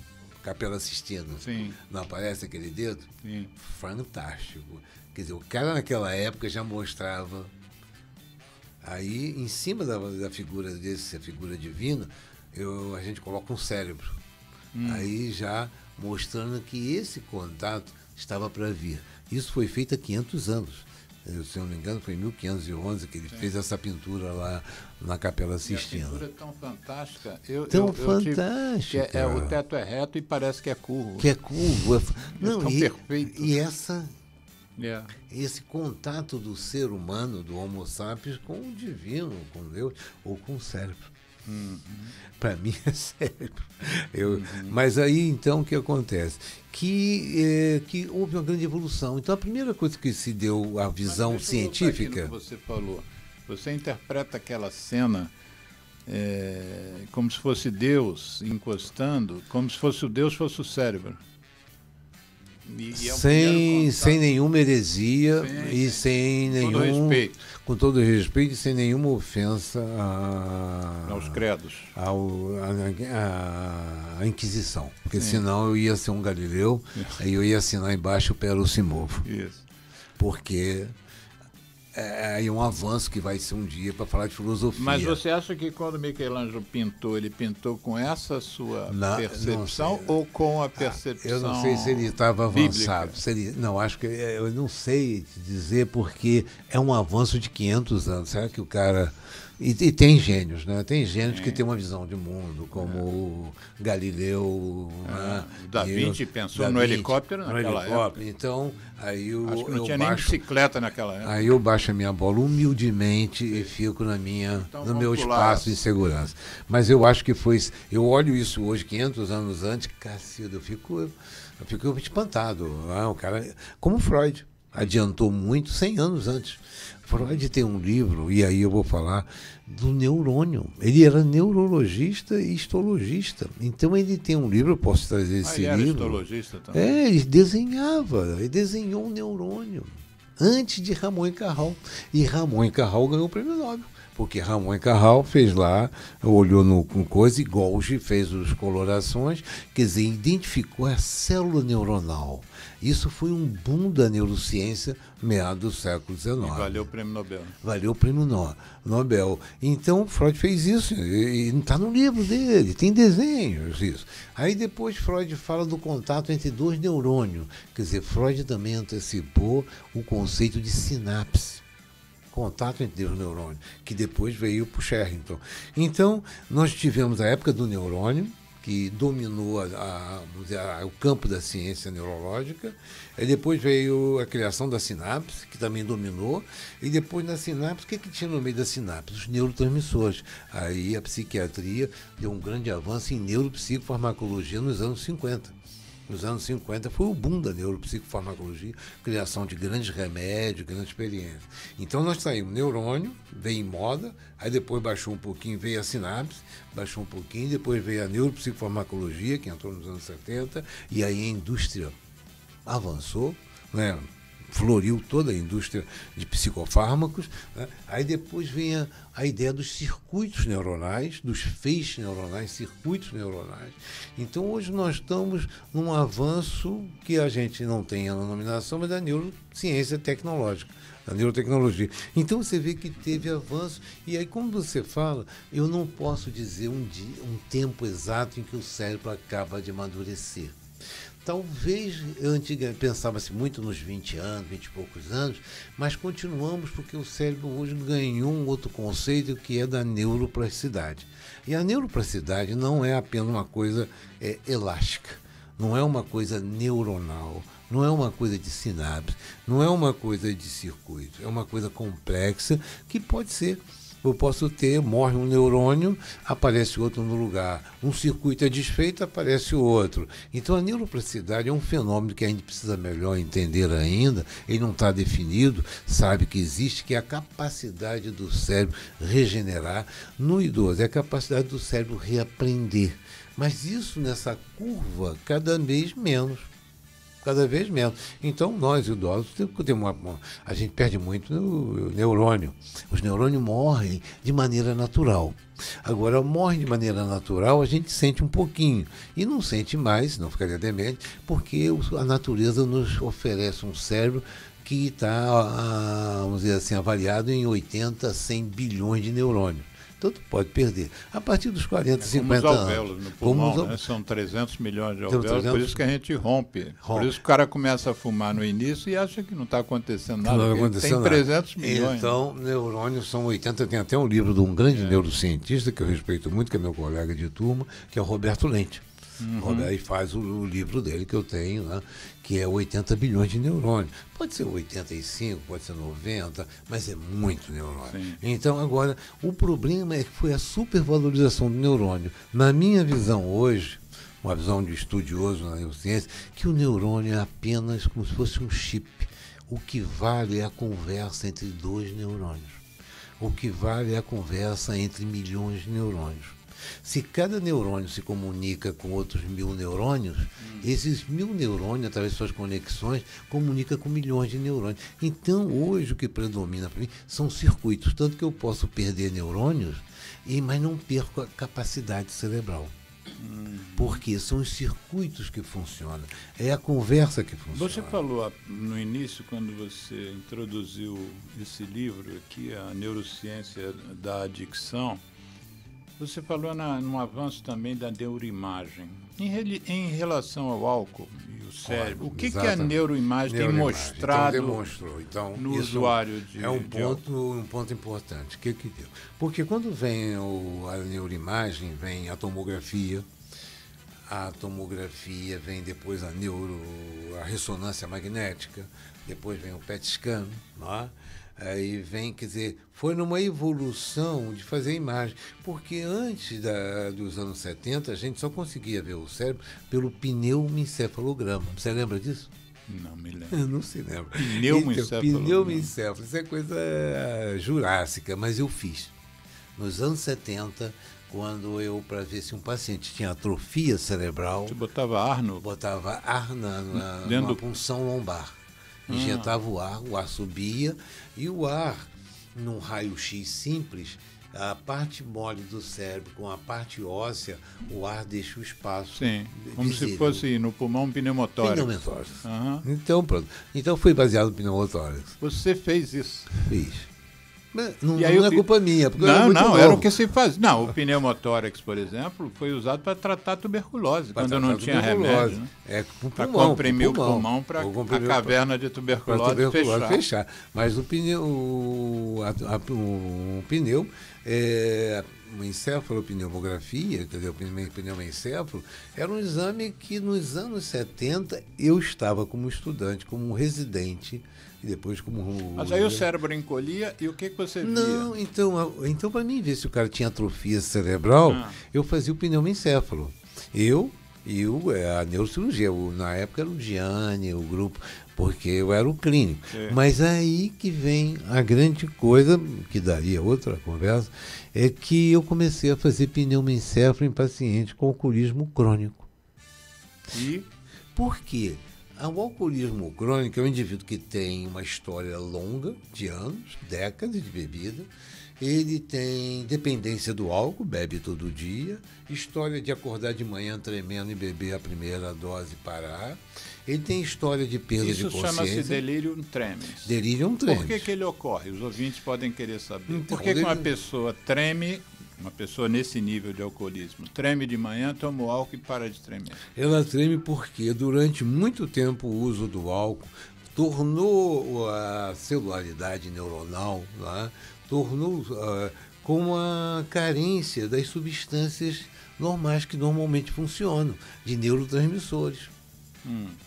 Capela Sistina. Sim. Não aparece aquele dedo? Sim. Fantástico. Quer dizer, o cara naquela época já mostrava. Aí, em cima da figura desse, a figura divina, a gente coloca um cérebro. Aí já mostrando que esse contato estava para vir. Isso foi feito há 500 anos. Se eu não me engano, foi em 1511 que ele fez essa pintura lá na Capela Sistina. A pintura é tão fantástica. Fantástica. O teto é reto e parece que é curvo. Que é curvo. Não, tão perfeito. E esse contato do ser humano, do Homo sapiens, com o divino, com Deus, ou com o cérebro. Para mim é cérebro. Mas aí, então, o que acontece? Que houve uma grande evolução. Então, a primeira coisa que se deu a visão científica... Que você falou. Você interpreta aquela cena como se fosse Deus encostando, como se fosse o Deus fosse o cérebro. Sem nenhuma heresia e sem nenhum... respeito. Com todo respeito e sem nenhuma ofensa aos credos. À Inquisição. Porque senão eu ia ser um Galileu, aí eu ia assinar embaixo o Pero Simovo. Isso. Porque é um avanço que vai ser um dia para falar de filosofia. Mas você acha que quando Michelangelo pintou, ele pintou com essa sua percepção ou com a percepção eu não sei se ele estava avançado. Acho que eu não sei te dizer, porque é um avanço de 500 anos. Será que o cara... E tem gênios, né? Tem gênios que têm uma visão de mundo, como o Galileu. Da Vinci pensou no helicóptero naquela época. Então, aí acho que não tinha nem bicicleta naquela época. Aí eu baixo a minha bola humildemente e fico no meu espaço de segurança. Mas eu acho que foi... Eu olho isso hoje, 500 anos antes, cacilda, eu fico espantado. O cara, como Freud, adiantou muito 100 anos antes. Freud tem um livro, e aí eu vou falar do neurônio. Ele era neurologista e histologista. Então ele tem um livro, eu posso trazer esse livro. Ele era histologista também. Ele desenhou um neurônio antes de Ramon e Cajal. E Ramon e Cajal ganhou o prêmio Nobel. Porque Ramon e Cajal fez lá, olhou no coisa, e Golgi fez as colorações, quer dizer, identificou a célula neuronal. Isso foi um boom da neurociência, meados do século XIX. E valeu o prêmio Nobel. Valeu o prêmio Nobel. Então, Freud fez isso, e não está no livro dele, tem desenhos isso. Aí depois Freud fala do contato entre dois neurônios. Quer dizer, Freud também antecipou o conceito de sinapse. Contato entre os neurônios, que depois veio para o Sherrington. Então, nós tivemos a época do neurônio, que dominou o campo da ciência neurológica, e depois veio a criação da sinapse, que também dominou, e depois na sinapse, o que tinha no meio da sinapse? Os neurotransmissores. Aí a psiquiatria deu um grande avanço em neuropsicofarmacologia nos anos 50. Nos anos 50 foi o boom da neuropsicofarmacologia, criação de grandes remédios, grandes experiências. Então nós saímos neurônio, veio em moda, aí depois baixou um pouquinho, veio a sinapse, baixou um pouquinho, depois veio a neuropsicofarmacologia, que entrou nos anos 70, e aí a indústria avançou, né? Floriu toda a indústria de psicofármacos, né? Aí depois vem a ideia dos circuitos neuronais, dos feixes neuronais, circuitos neuronais. Então hoje nós estamos num avanço que a gente não tem a denominação, mas da neurociência tecnológica, da neurotecnologia. Então você vê que teve avanço, e aí como você fala, eu não posso dizer um tempo exato em que o cérebro acaba de amadurecer. Talvez, antigamente, pensava-se muito nos 20 anos, 20 e poucos anos, mas continuamos porque o cérebro hoje ganhou um outro conceito, que é da neuroplasticidade. E a neuroplasticidade não é apenas uma coisa elástica, não é uma coisa neuronal, não é uma coisa de sinapse, não é uma coisa de circuito, é uma coisa complexa que pode ser... Eu posso morre um neurônio, aparece outro no lugar. Um circuito é desfeito, aparece outro. Então a neuroplasticidade é um fenômeno que a gente precisa melhor entender ainda. Ele não está definido, sabe que existe, que é a capacidade do cérebro regenerar. No idoso, é a capacidade do cérebro reaprender. Mas isso nessa curva, cada vez menos. Cada vez menos. Então, nós, idosos, a gente perde muito no neurônio. Os neurônios morrem de maneira natural. Agora, morrem de maneira natural, a gente sente um pouquinho. E não sente mais, não ficaria demente, porque a natureza nos oferece um cérebro que está, vamos dizer assim, avaliado em 80, 100 bilhões de neurônios. Portanto, pode perder. A partir dos 40, 50 como os alvéolos anos. no pulmão, né? São 300 milhões de alvéolos, 300... por isso que a gente rompe. Por isso que o cara começa a fumar no início e acha que não está acontecendo nada. Não aconteceu tem 300 milhões. Então, neurônios são 80. Tem até um livro de um grande neurocientista que eu respeito muito, que é meu colega de turma, que é o Roberto Lente. Aí faz o livro dele que eu tenho, né, que é 80 bilhões de neurônios. Pode ser 85, pode ser 90, mas é muito neurônio. Sim. Então, agora, o problema é que foi a supervalorização do neurônio. Na minha visão hoje, uma visão de estudioso na neurociência, que o neurônio é apenas como se fosse um chip. O que vale é a conversa entre dois neurônios. O que vale é a conversa entre milhões de neurônios. Se cada neurônio se comunica com outros 1000 neurônios, esses 1000 neurônios, através de suas conexões, comunicam com milhões de neurônios. Então, hoje, o que predomina para mim são circuitos. Tanto que eu posso perder neurônios, mas não perco a capacidade cerebral. Porque são os circuitos que funcionam. É a conversa que funciona. Você falou no início, quando você introduziu esse livro aqui, A Neurociência da Adicção, você falou no avanço também da neuroimagem. Em relação ao álcool e o cérebro, o que a neuroimagem tem mostrado no usuário de um ponto importante. O que deu? Porque quando vem a neuroimagem, vem a tomografia vem depois a ressonância magnética, depois vem o PET scan, não é? Aí vem, quer dizer, foi numa evolução de fazer imagem, porque antes dos anos 70 a gente só conseguia ver o cérebro pelo pneumoencefalograma. Você lembra disso? Não me lembro. Não se lembra. Pneumoencefalograma. Isso é coisa jurássica, mas eu fiz. Nos anos 70, quando para ver se um paciente tinha atrofia cerebral... Você botava ar Botava ar numa punção lombar. Injetava o ar subia, e o ar, num raio-x simples, a parte mole do cérebro com a parte óssea, o ar deixa o espaço. Sim, como se fosse no pulmão um pneumotórax. Então, pronto. Então foi baseado no pneumotórax. Você fez isso? Fiz. Não é culpa minha. Porque era o que se faz. Não, o pneumotórax, por exemplo, foi usado para tratar tuberculose, quando não tinha remédio. Né? Para comprimir o pulmão para a caverna de tuberculose fechar. Mas o pneu, uma encefalopneumografia, quer dizer, o pneumoencefalo, era um exame que nos anos 70 eu estava como estudante, como um residente, e depois como... Mas aí o cérebro encolhia e o que você via? Não, então para mim ver se o cara tinha atrofia cerebral, eu fazia o pneumoencefalo. A neurocirurgia, na época era o Gianni, o grupo, porque eu era o clínico. Sim. Mas aí que vem a grande coisa, que daria outra conversa, é que eu comecei a fazer pneumoencefalo em pacientes com alcoolismo crônico. E? Por quê? O alcoolismo crônico é um indivíduo que tem uma história longa, de anos, décadas de bebida. Ele tem dependência do álcool, bebe todo dia, história de acordar de manhã tremendo e beber a primeira dose e parar. Ele tem história de perda de consciência. Isso chama-se delirium tremens. Delirium tremens. Por que ele ocorre? Os ouvintes podem querer saber. Então, por que uma pessoa treme, uma pessoa nesse nível de alcoolismo, treme de manhã, toma o álcool e para de tremer? Ela treme porque durante muito tempo o uso do álcool tornou a celularidade neuronal, né? Tornou com a carência das substâncias normais que normalmente funcionam, de neurotransmissores.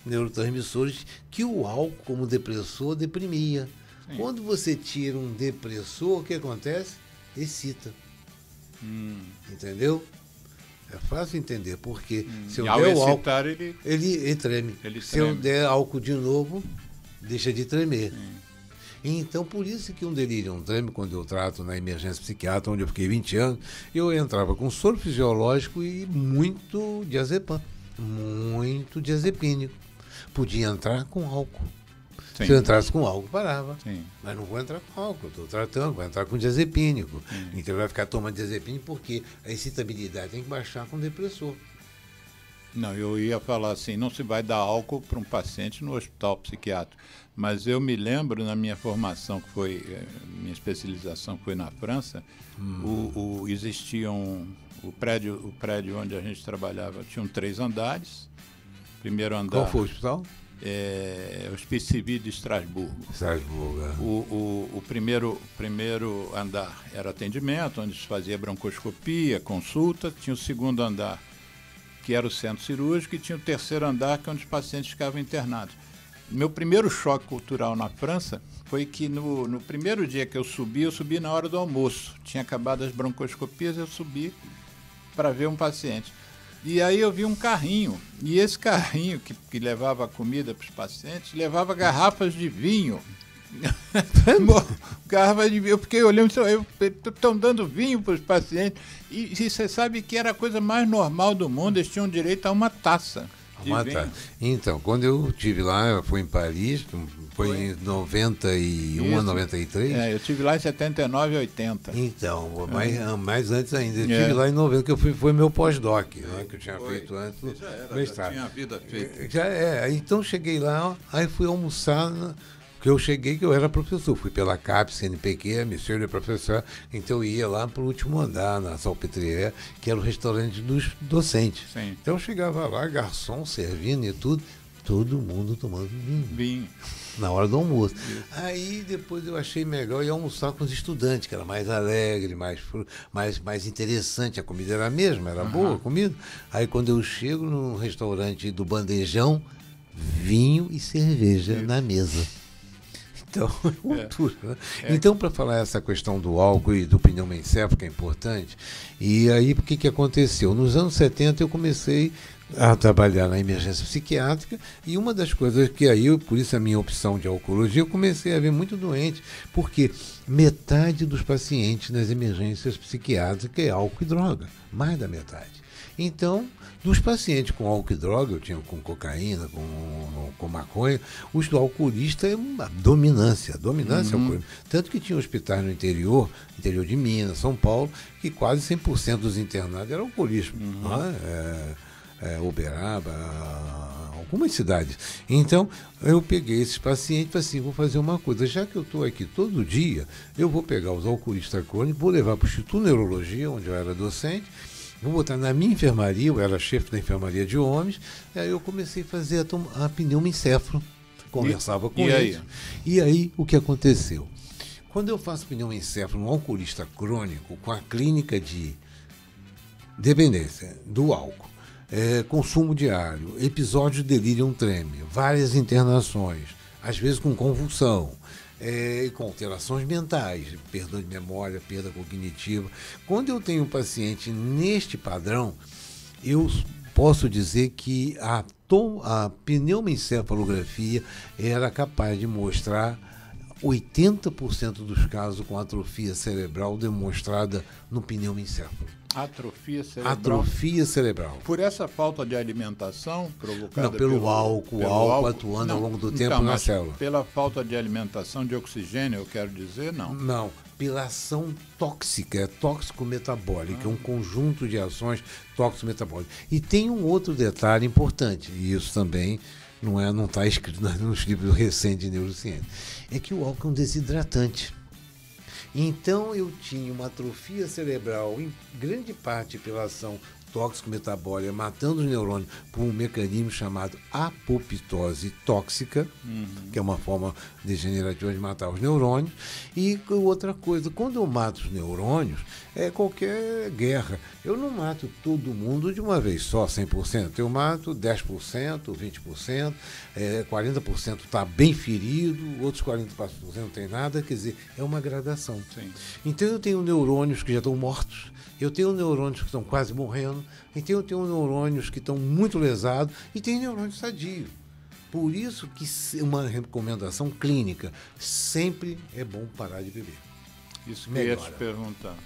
Neurotransmissores que o álcool, como depressor, deprimia. Sim. Quando você tira um depressor, o que acontece? Excita. Entendeu? É fácil entender, porque se eu der o álcool, ele treme. Se eu der álcool de novo, deixa de tremer. Então, por isso que um delirium treme, quando eu trato na emergência psiquiátrica, onde eu fiquei 20 anos, eu entrava com soro fisiológico e muito diazepam, muito diazepínico. Podia entrar com álcool. Sim. Se eu entrasse com álcool, parava. Sim. Mas não vou entrar com álcool, estou tratando, vou entrar com diazepínico. Então vai ficar tomando diazepínico porque a excitabilidade tem que baixar com depressor. Não, eu ia falar assim, não se vai dar álcool para um paciente no hospital psiquiátrico. Mas eu me lembro, na minha formação, que foi, minha especialização foi na França, existia o prédio onde a gente trabalhava, tinham 3 andares. Primeiro andar... Qual foi o hospital? O Hospice Civil de Estrasburgo. Estrasburgo, é. O primeiro andar era atendimento, onde se fazia broncoscopia, consulta. Tinha o segundo andar, que era o centro cirúrgico, e tinha o terceiro andar, que é onde os pacientes ficavam internados. Meu primeiro choque cultural na França foi que no primeiro dia que eu subi na hora do almoço. Tinha acabado as broncoscopias, eu subi para ver um paciente. E aí eu vi um carrinho, e esse carrinho que levava a comida para os pacientes, levava garrafas de vinho. Garrafas de vinho. Eu fiquei olhando, estão dando vinho para os pacientes. E você sabe que era a coisa mais normal do mundo, eles tinham direito a uma taça. Então, quando eu estive lá, eu fui em Paris, foi em 91 a 93. Eu estive lá em 79 e 80. Então, mais antes ainda. Eu estive lá em 90, que foi meu pós-doc, né, que eu tinha feito antes do mestrado. Já tinha a vida feita. Então cheguei lá, aí fui almoçar. Que eu era professor, fui pela CAP, CNPq, Monsieur le Professeur, então eu ia lá para o último andar, na Salpêtrière, que era o restaurante dos docentes. Sim. Então eu chegava lá, garçom servindo e tudo, todo mundo tomando vinho. Na hora do almoço. Isso. Aí depois eu achei melhor ir almoçar com os estudantes, que era mais alegre, mais interessante, a comida era a mesma, era boa a comida. Aí quando eu chego no restaurante do Bandejão, vinho e cerveja na mesa. Então, né? Então, para falar essa questão do álcool e do pneumoencefalo, que é importante, e aí o que aconteceu? Nos anos 70 eu comecei a trabalhar na emergência psiquiátrica, e uma das coisas que aí, por isso a minha opção de oncologia, eu comecei a ver muito doente, porque metade dos pacientes nas emergências psiquiátricas é álcool e droga, mais da metade. Então, dos pacientes com álcool e droga, eu tinha com cocaína, com maconha, os do alcoolista é uma dominância alcoólica. Tanto que tinha hospitais no interior de Minas, São Paulo, que quase 100% dos internados eram alcoolistas. Uberaba, algumas cidades. Então, eu peguei esses pacientes e falei assim, vou fazer uma coisa, já que eu estou aqui todo dia, eu vou pegar os alcoolistas crônicos, vou levar para o Instituto de Neurologia, onde eu era docente, vou botar na minha enfermaria, eu era chefe da enfermaria de homens, e aí eu comecei a fazer a pneumoencefalo, conversava com eles. E aí, o que aconteceu? Quando eu faço pneumoencefalo num alcoolista crônico, com a clínica de dependência do álcool, consumo diário, episódio de delírio treme, várias internações, às vezes com convulsão, e com alterações mentais, perda de memória, perda cognitiva. Quando eu tenho um paciente neste padrão, eu posso dizer que a pneumoencefalografia era capaz de mostrar 80% dos casos com atrofia cerebral demonstrada no pneumoencefalo. Atrofia cerebral. Atrofia cerebral. Por essa falta de alimentação provocada pelo álcool atuando ao longo do tempo na célula. Pela falta de alimentação de oxigênio, eu quero dizer, não. Não, pela ação tóxica, tóxico-metabólica, é um conjunto de ações tóxico-metabólicas. E tem um outro detalhe importante, e isso também não está escrito nos livros recentes de neurociência, é que o álcool é um desidratante. Então eu tinha uma atrofia cerebral, em grande parte pela ação tóxico-metabólica, matando os neurônios por um mecanismo chamado apoptose tóxica, que é uma forma degenerativa de matar os neurônios. E outra coisa, quando eu mato os neurônios, é qualquer guerra. Eu não mato todo mundo de uma vez só, 100%. Eu mato 10%, 20%, 40% está bem ferido, outros 40% não tem nada, quer dizer, é uma gradação. Sim. Então eu tenho neurônios que já estão mortos, eu tenho neurônios que estão quase morrendo, então eu tenho neurônios que estão muito lesados e tenho neurônios sadios. Por isso que uma recomendação clínica, sempre é bom parar de beber. Isso que eu ia te perguntar.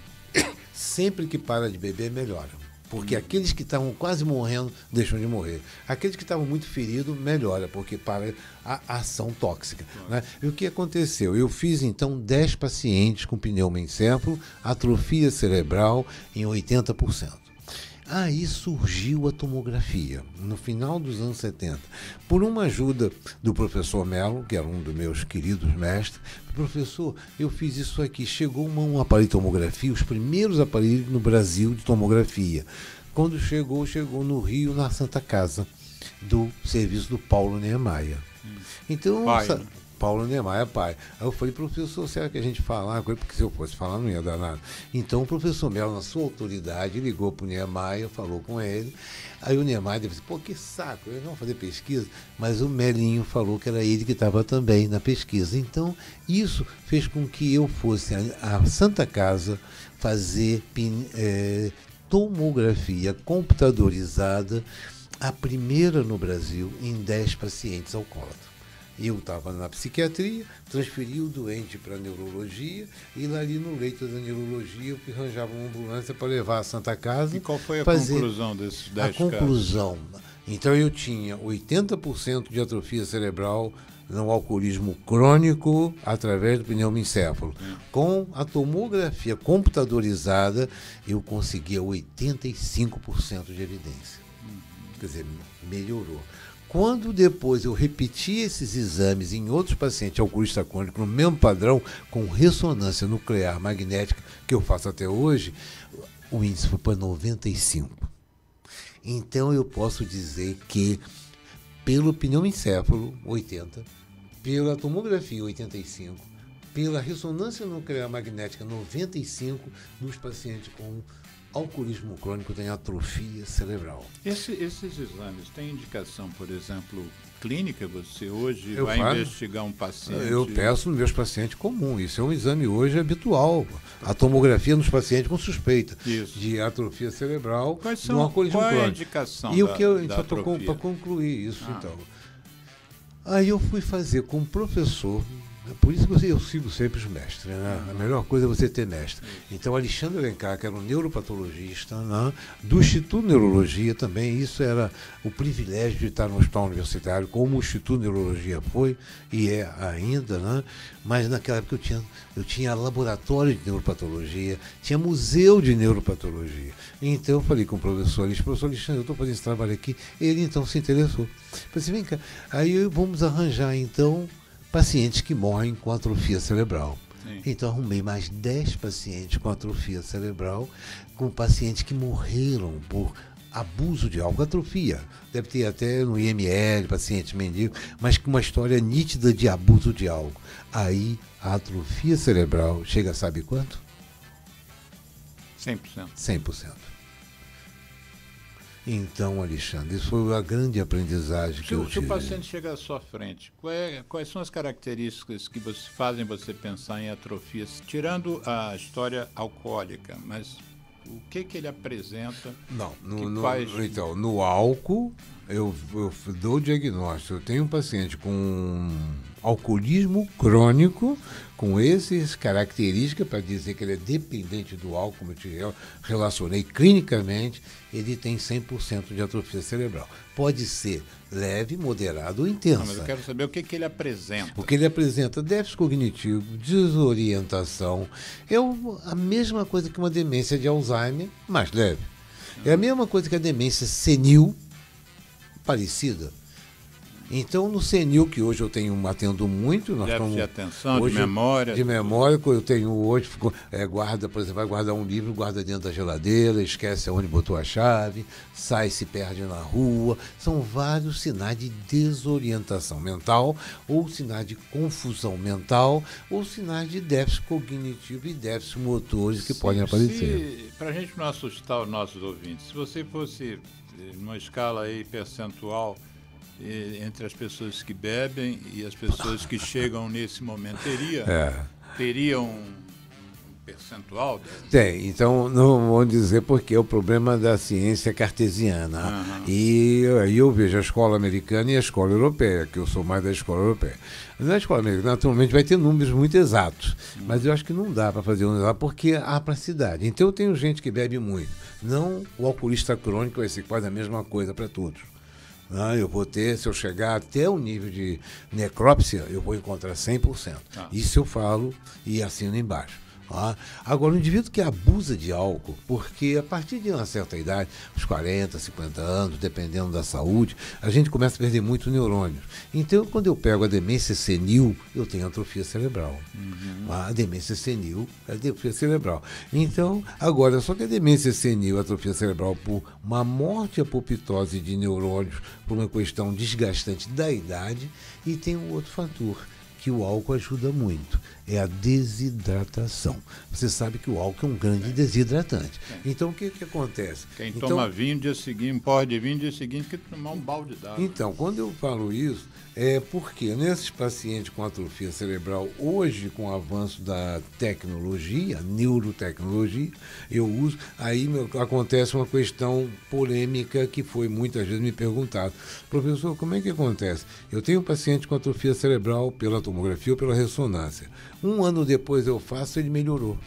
Sempre que para de beber, melhora. Porque aqueles que estavam quase morrendo, deixam de morrer. Aqueles que estavam muito feridos, melhora, porque para a ação tóxica. Né? E o que aconteceu? Eu fiz, então, 10 pacientes com pneumoencefalo, atrofia cerebral em 80%. Aí surgiu a tomografia, no final dos anos 70, por uma ajuda do professor Melo, que era um dos meus queridos mestres. Professor, eu fiz isso aqui, chegou um aparelho de tomografia, os primeiros aparelhos no Brasil de tomografia. Quando chegou no Rio, na Santa Casa, do serviço do Paulo Niemeyer. Então, Paulo Niemeyer, pai. Aí eu falei, professor, será que a gente falar com ele? Porque se eu fosse falar, não ia dar nada. Então, o professor Melo, na sua autoridade, ligou para o Niemeyer, falou com ele. Aí o Niemeyer disse, pô, que saco, eles vão fazer pesquisa. Mas o Melinho falou que era ele que estava também na pesquisa. Então, isso fez com que eu fosse à Santa Casa fazer tomografia computadorizada, a primeira no Brasil, em 10 pacientes alcoólatras. Eu estava na psiquiatria, transferi o doente para a neurologia, e lá ali no leito da neurologia eu arranjava uma ambulância para levar à Santa Casa. E qual foi a conclusão desses 10 casos? A conclusão, então eu tinha 80% de atrofia cerebral no alcoolismo crônico através do pneumoencéfalo. Com a tomografia computadorizada, eu conseguia 85% de evidência. Quer dizer, melhorou. Quando depois eu repeti esses exames em outros pacientes alcoolistas crônicos, no mesmo padrão, com ressonância nuclear magnética, que eu faço até hoje, o índice foi para 95. Então eu posso dizer que, pelo pneumoencéfalo, 80, pela tomografia, 85, pela ressonância nuclear magnética, 95, dos pacientes com alcoolismo crônico tem atrofia cerebral. Esses exames têm indicação, por exemplo, clínica? Você hoje vai investigar um paciente? Eu peço nos meus pacientes comuns. Isso é um exame hoje habitual. A tomografia nos pacientes com suspeita de atrofia cerebral no alcoolismo crônico. Qual é a indicação para concluir isso, então. Aí eu fui fazer com um professor. Por isso que eu sigo sempre os mestres, né? A melhor coisa é você ter mestre. Então, Alexandre Alencar, que era um neuropatologista, né? Do Instituto de Neurologia também, isso era o privilégio de estar no hospital universitário, como o Instituto de Neurologia foi e é ainda, né? Mas naquela época eu tinha laboratório de neuropatologia, tinha museu de neuropatologia. Então eu falei com o professor Alexandre, eu estou fazendo esse trabalho aqui. Ele então se interessou. Falei assim, vem cá, aí vamos arranjar então pacientes que morrem com atrofia cerebral. Sim. Então arrumei mais 10 pacientes com atrofia cerebral, com pacientes que morreram por abuso de álcool. Atrofia, deve ter até no IML, pacientes mendigos, mas com uma história nítida de abuso de álcool. Aí a atrofia cerebral chega, sabe quanto? 100%. 100%. Então, Alexandre, isso foi a grande aprendizagem que eu tive. Se o paciente chega à sua frente, quais são as características que fazem você pensar em atrofias, tirando a história alcoólica, mas o que ele apresenta? Então, no álcool, eu dou o diagnóstico. Eu tenho um paciente com alcoolismo crônico, com essas características, para dizer que ele é dependente do álcool, como eu te relacionei clinicamente, ele tem 100% de atrofia cerebral. Pode ser leve, moderado ou intensa. Não, mas eu quero saber o que ele apresenta. O que ele apresenta: déficit cognitivo, desorientação. É a mesma coisa que uma demência de Alzheimer, mais leve. É a mesma coisa que a demência senil, parecida. Então, no senil, que hoje eu atendo muito, nós estamos de atenção, hoje, de memória. De memória, eu tenho hoje, guarda, por exemplo, vai guardar um livro, guarda dentro da geladeira, esquece onde botou a chave, sai, se perde na rua. São vários sinais de desorientação mental, ou sinais de confusão mental, ou sinais de déficit cognitivo e déficit motores que podem aparecer. Para a gente não assustar os nossos ouvintes, se você fosse numa escala aí percentual entre as pessoas que bebem e as pessoas que chegam nesse momento, teria um percentual? Tem, então não vou dizer porque é o problema da ciência cartesiana. E aí eu vejo a escola americana e a escola europeia, que eu sou mais da escola europeia. Na escola americana, naturalmente, vai ter números muito exatos, mas eu acho que não dá para fazer um exato porque há plasticidade. Então eu tenho gente que bebe muito. Não o alcoolista crônico, esse que faz a mesma coisa para todos. Eu vou ter, se eu chegar até o nível de necrópsia, eu vou encontrar 100%. Isso eu falo e assino embaixo. Agora, o indivíduo que abusa de álcool, porque a partir de uma certa idade, uns 40, 50 anos, dependendo da saúde, a gente começa a perder muito neurônios. Então, quando eu pego a demência senil, eu tenho atrofia cerebral. A demência senil é atrofia cerebral. Então, agora, só que a demência senil, a atrofia cerebral, por uma morte apoptose de neurônios, por uma questão desgastante da idade, e tem um outro fator, que o álcool ajuda muito, é a desidratação. Você sabe que o álcool é um grande desidratante. Então, o que acontece? Quem toma vinho, dia seguinte, pode vir dia seguinte que tomar um balde d'água. Então, quando eu falo isso, é porque nesses pacientes com atrofia cerebral, hoje, com o avanço da tecnologia, neurotecnologia, eu uso, aí acontece uma questão polêmica que foi muitas vezes me perguntado. Professor, como é que acontece? Eu tenho um paciente com atrofia cerebral pela tomografia ou pela ressonância. 1 ano depois eu faço, ele melhorou.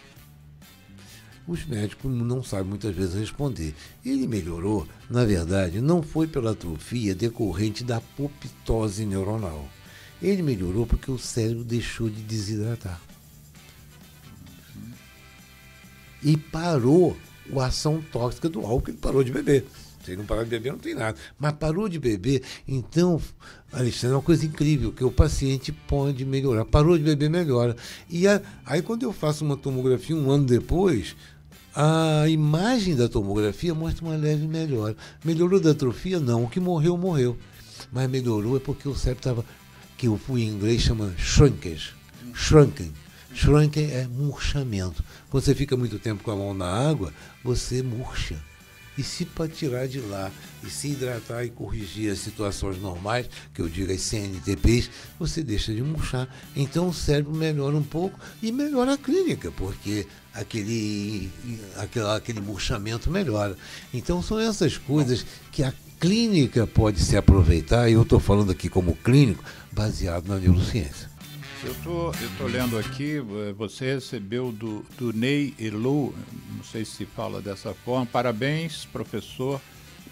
Os médicos não sabem muitas vezes responder. Ele melhorou, na verdade, não foi pela atrofia decorrente da apoptose neuronal. Ele melhorou porque o cérebro deixou de desidratar. E parou a ação tóxica do álcool, ele parou de beber. Se ele não parar de beber, não tem nada. Mas parou de beber, então, Alexandre, é uma coisa incrível, que o paciente pode melhorar. Parou de beber, melhora. E aí, quando eu faço uma tomografia 1 ano depois, a imagem da tomografia mostra uma leve melhora. Melhorou da atrofia? Não. O que morreu, morreu. Mas melhorou é porque o cérebro estava, que o em inglês chama shrinkage. Shrunken. Shrunken é murchamento. Quando você fica muito tempo com a mão na água, você murcha. E se para tirar de lá e se hidratar e corrigir as situações normais, que eu digo as CNTPs, você deixa de murchar. Então o cérebro melhora um pouco e melhora a clínica, porque aquele murchamento melhora. Então são essas coisas que a clínica pode se aproveitar, e eu estou falando aqui como clínico, baseado na neurociência. Eu tô lendo aqui, você recebeu do Ney Elu, não sei se fala dessa forma, parabéns, professor,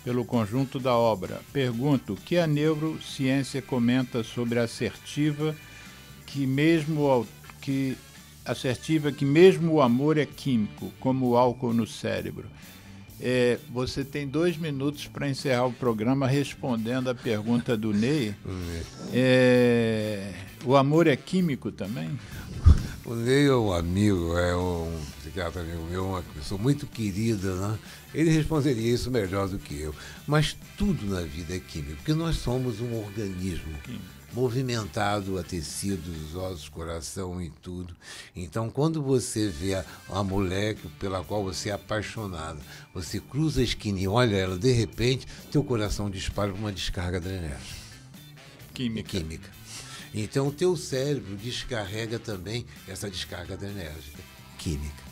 pelo conjunto da obra. Pergunto, o que a neurociência comenta sobre a assertiva que mesmo o amor é químico, como o álcool no cérebro? Você tem 2 minutos para encerrar o programa respondendo a pergunta do Ney. O amor é químico também? O Ney é um amigo, é um psiquiatra amigo meu, uma pessoa muito querida, né? Ele responderia isso melhor do que eu. Mas tudo na vida é químico, porque nós somos um organismo movimentado a tecidos, ossos, coração e tudo. Então, quando você vê a mulher pela qual você é apaixonado, você cruza a esquina e olha ela, de repente, teu coração dispara para uma descarga adrenérgica. Química. Então, o teu cérebro descarrega também essa descarga adrenérgica química.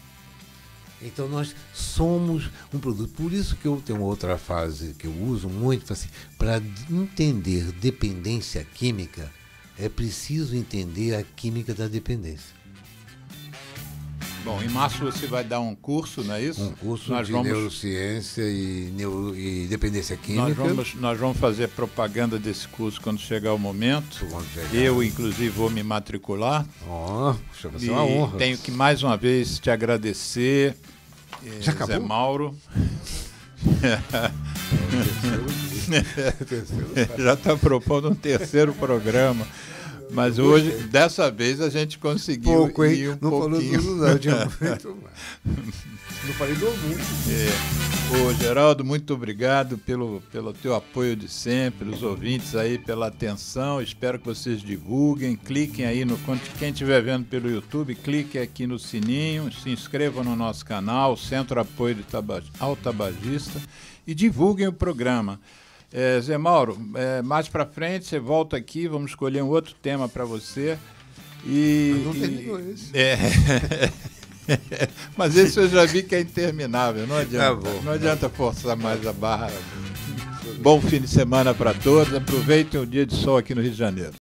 Então, nós somos um produto. Por isso que eu tenho uma outra frase que eu uso muito, assim, para entender dependência química, é preciso entender a química da dependência. Bom, em março você vai dar um curso, não é isso? Um curso de neurociência e dependência química. Nós vamos fazer propaganda desse curso quando chegar o momento. Eu, inclusive, vou me matricular. Chama-se uma honra. Tenho que, mais uma vez, te agradecer, Zé Mauro. Já está propondo um 3º programa. Mas hoje, dessa vez, a gente conseguiu ir um pouquinho. Não falou tudo, não. Tinha muito mais. Não falei do mundo. Ô, Geraldo, muito obrigado pelo teu apoio de sempre, os ouvintes aí pela atenção. Espero que vocês divulguem, cliquem aí quem estiver vendo pelo YouTube, clique aqui no sininho, se inscrevam no nosso canal, Centro Apoio ao Tabagista, e divulguem o programa. Zé Mauro, mais para frente você volta aqui, vamos escolher um outro tema para você. Mas não terminou esse. Mas esse eu já vi que é interminável, não adianta, não adianta forçar mais a barra. Bom fim de semana para todos, aproveitem o dia de sol aqui no Rio de Janeiro.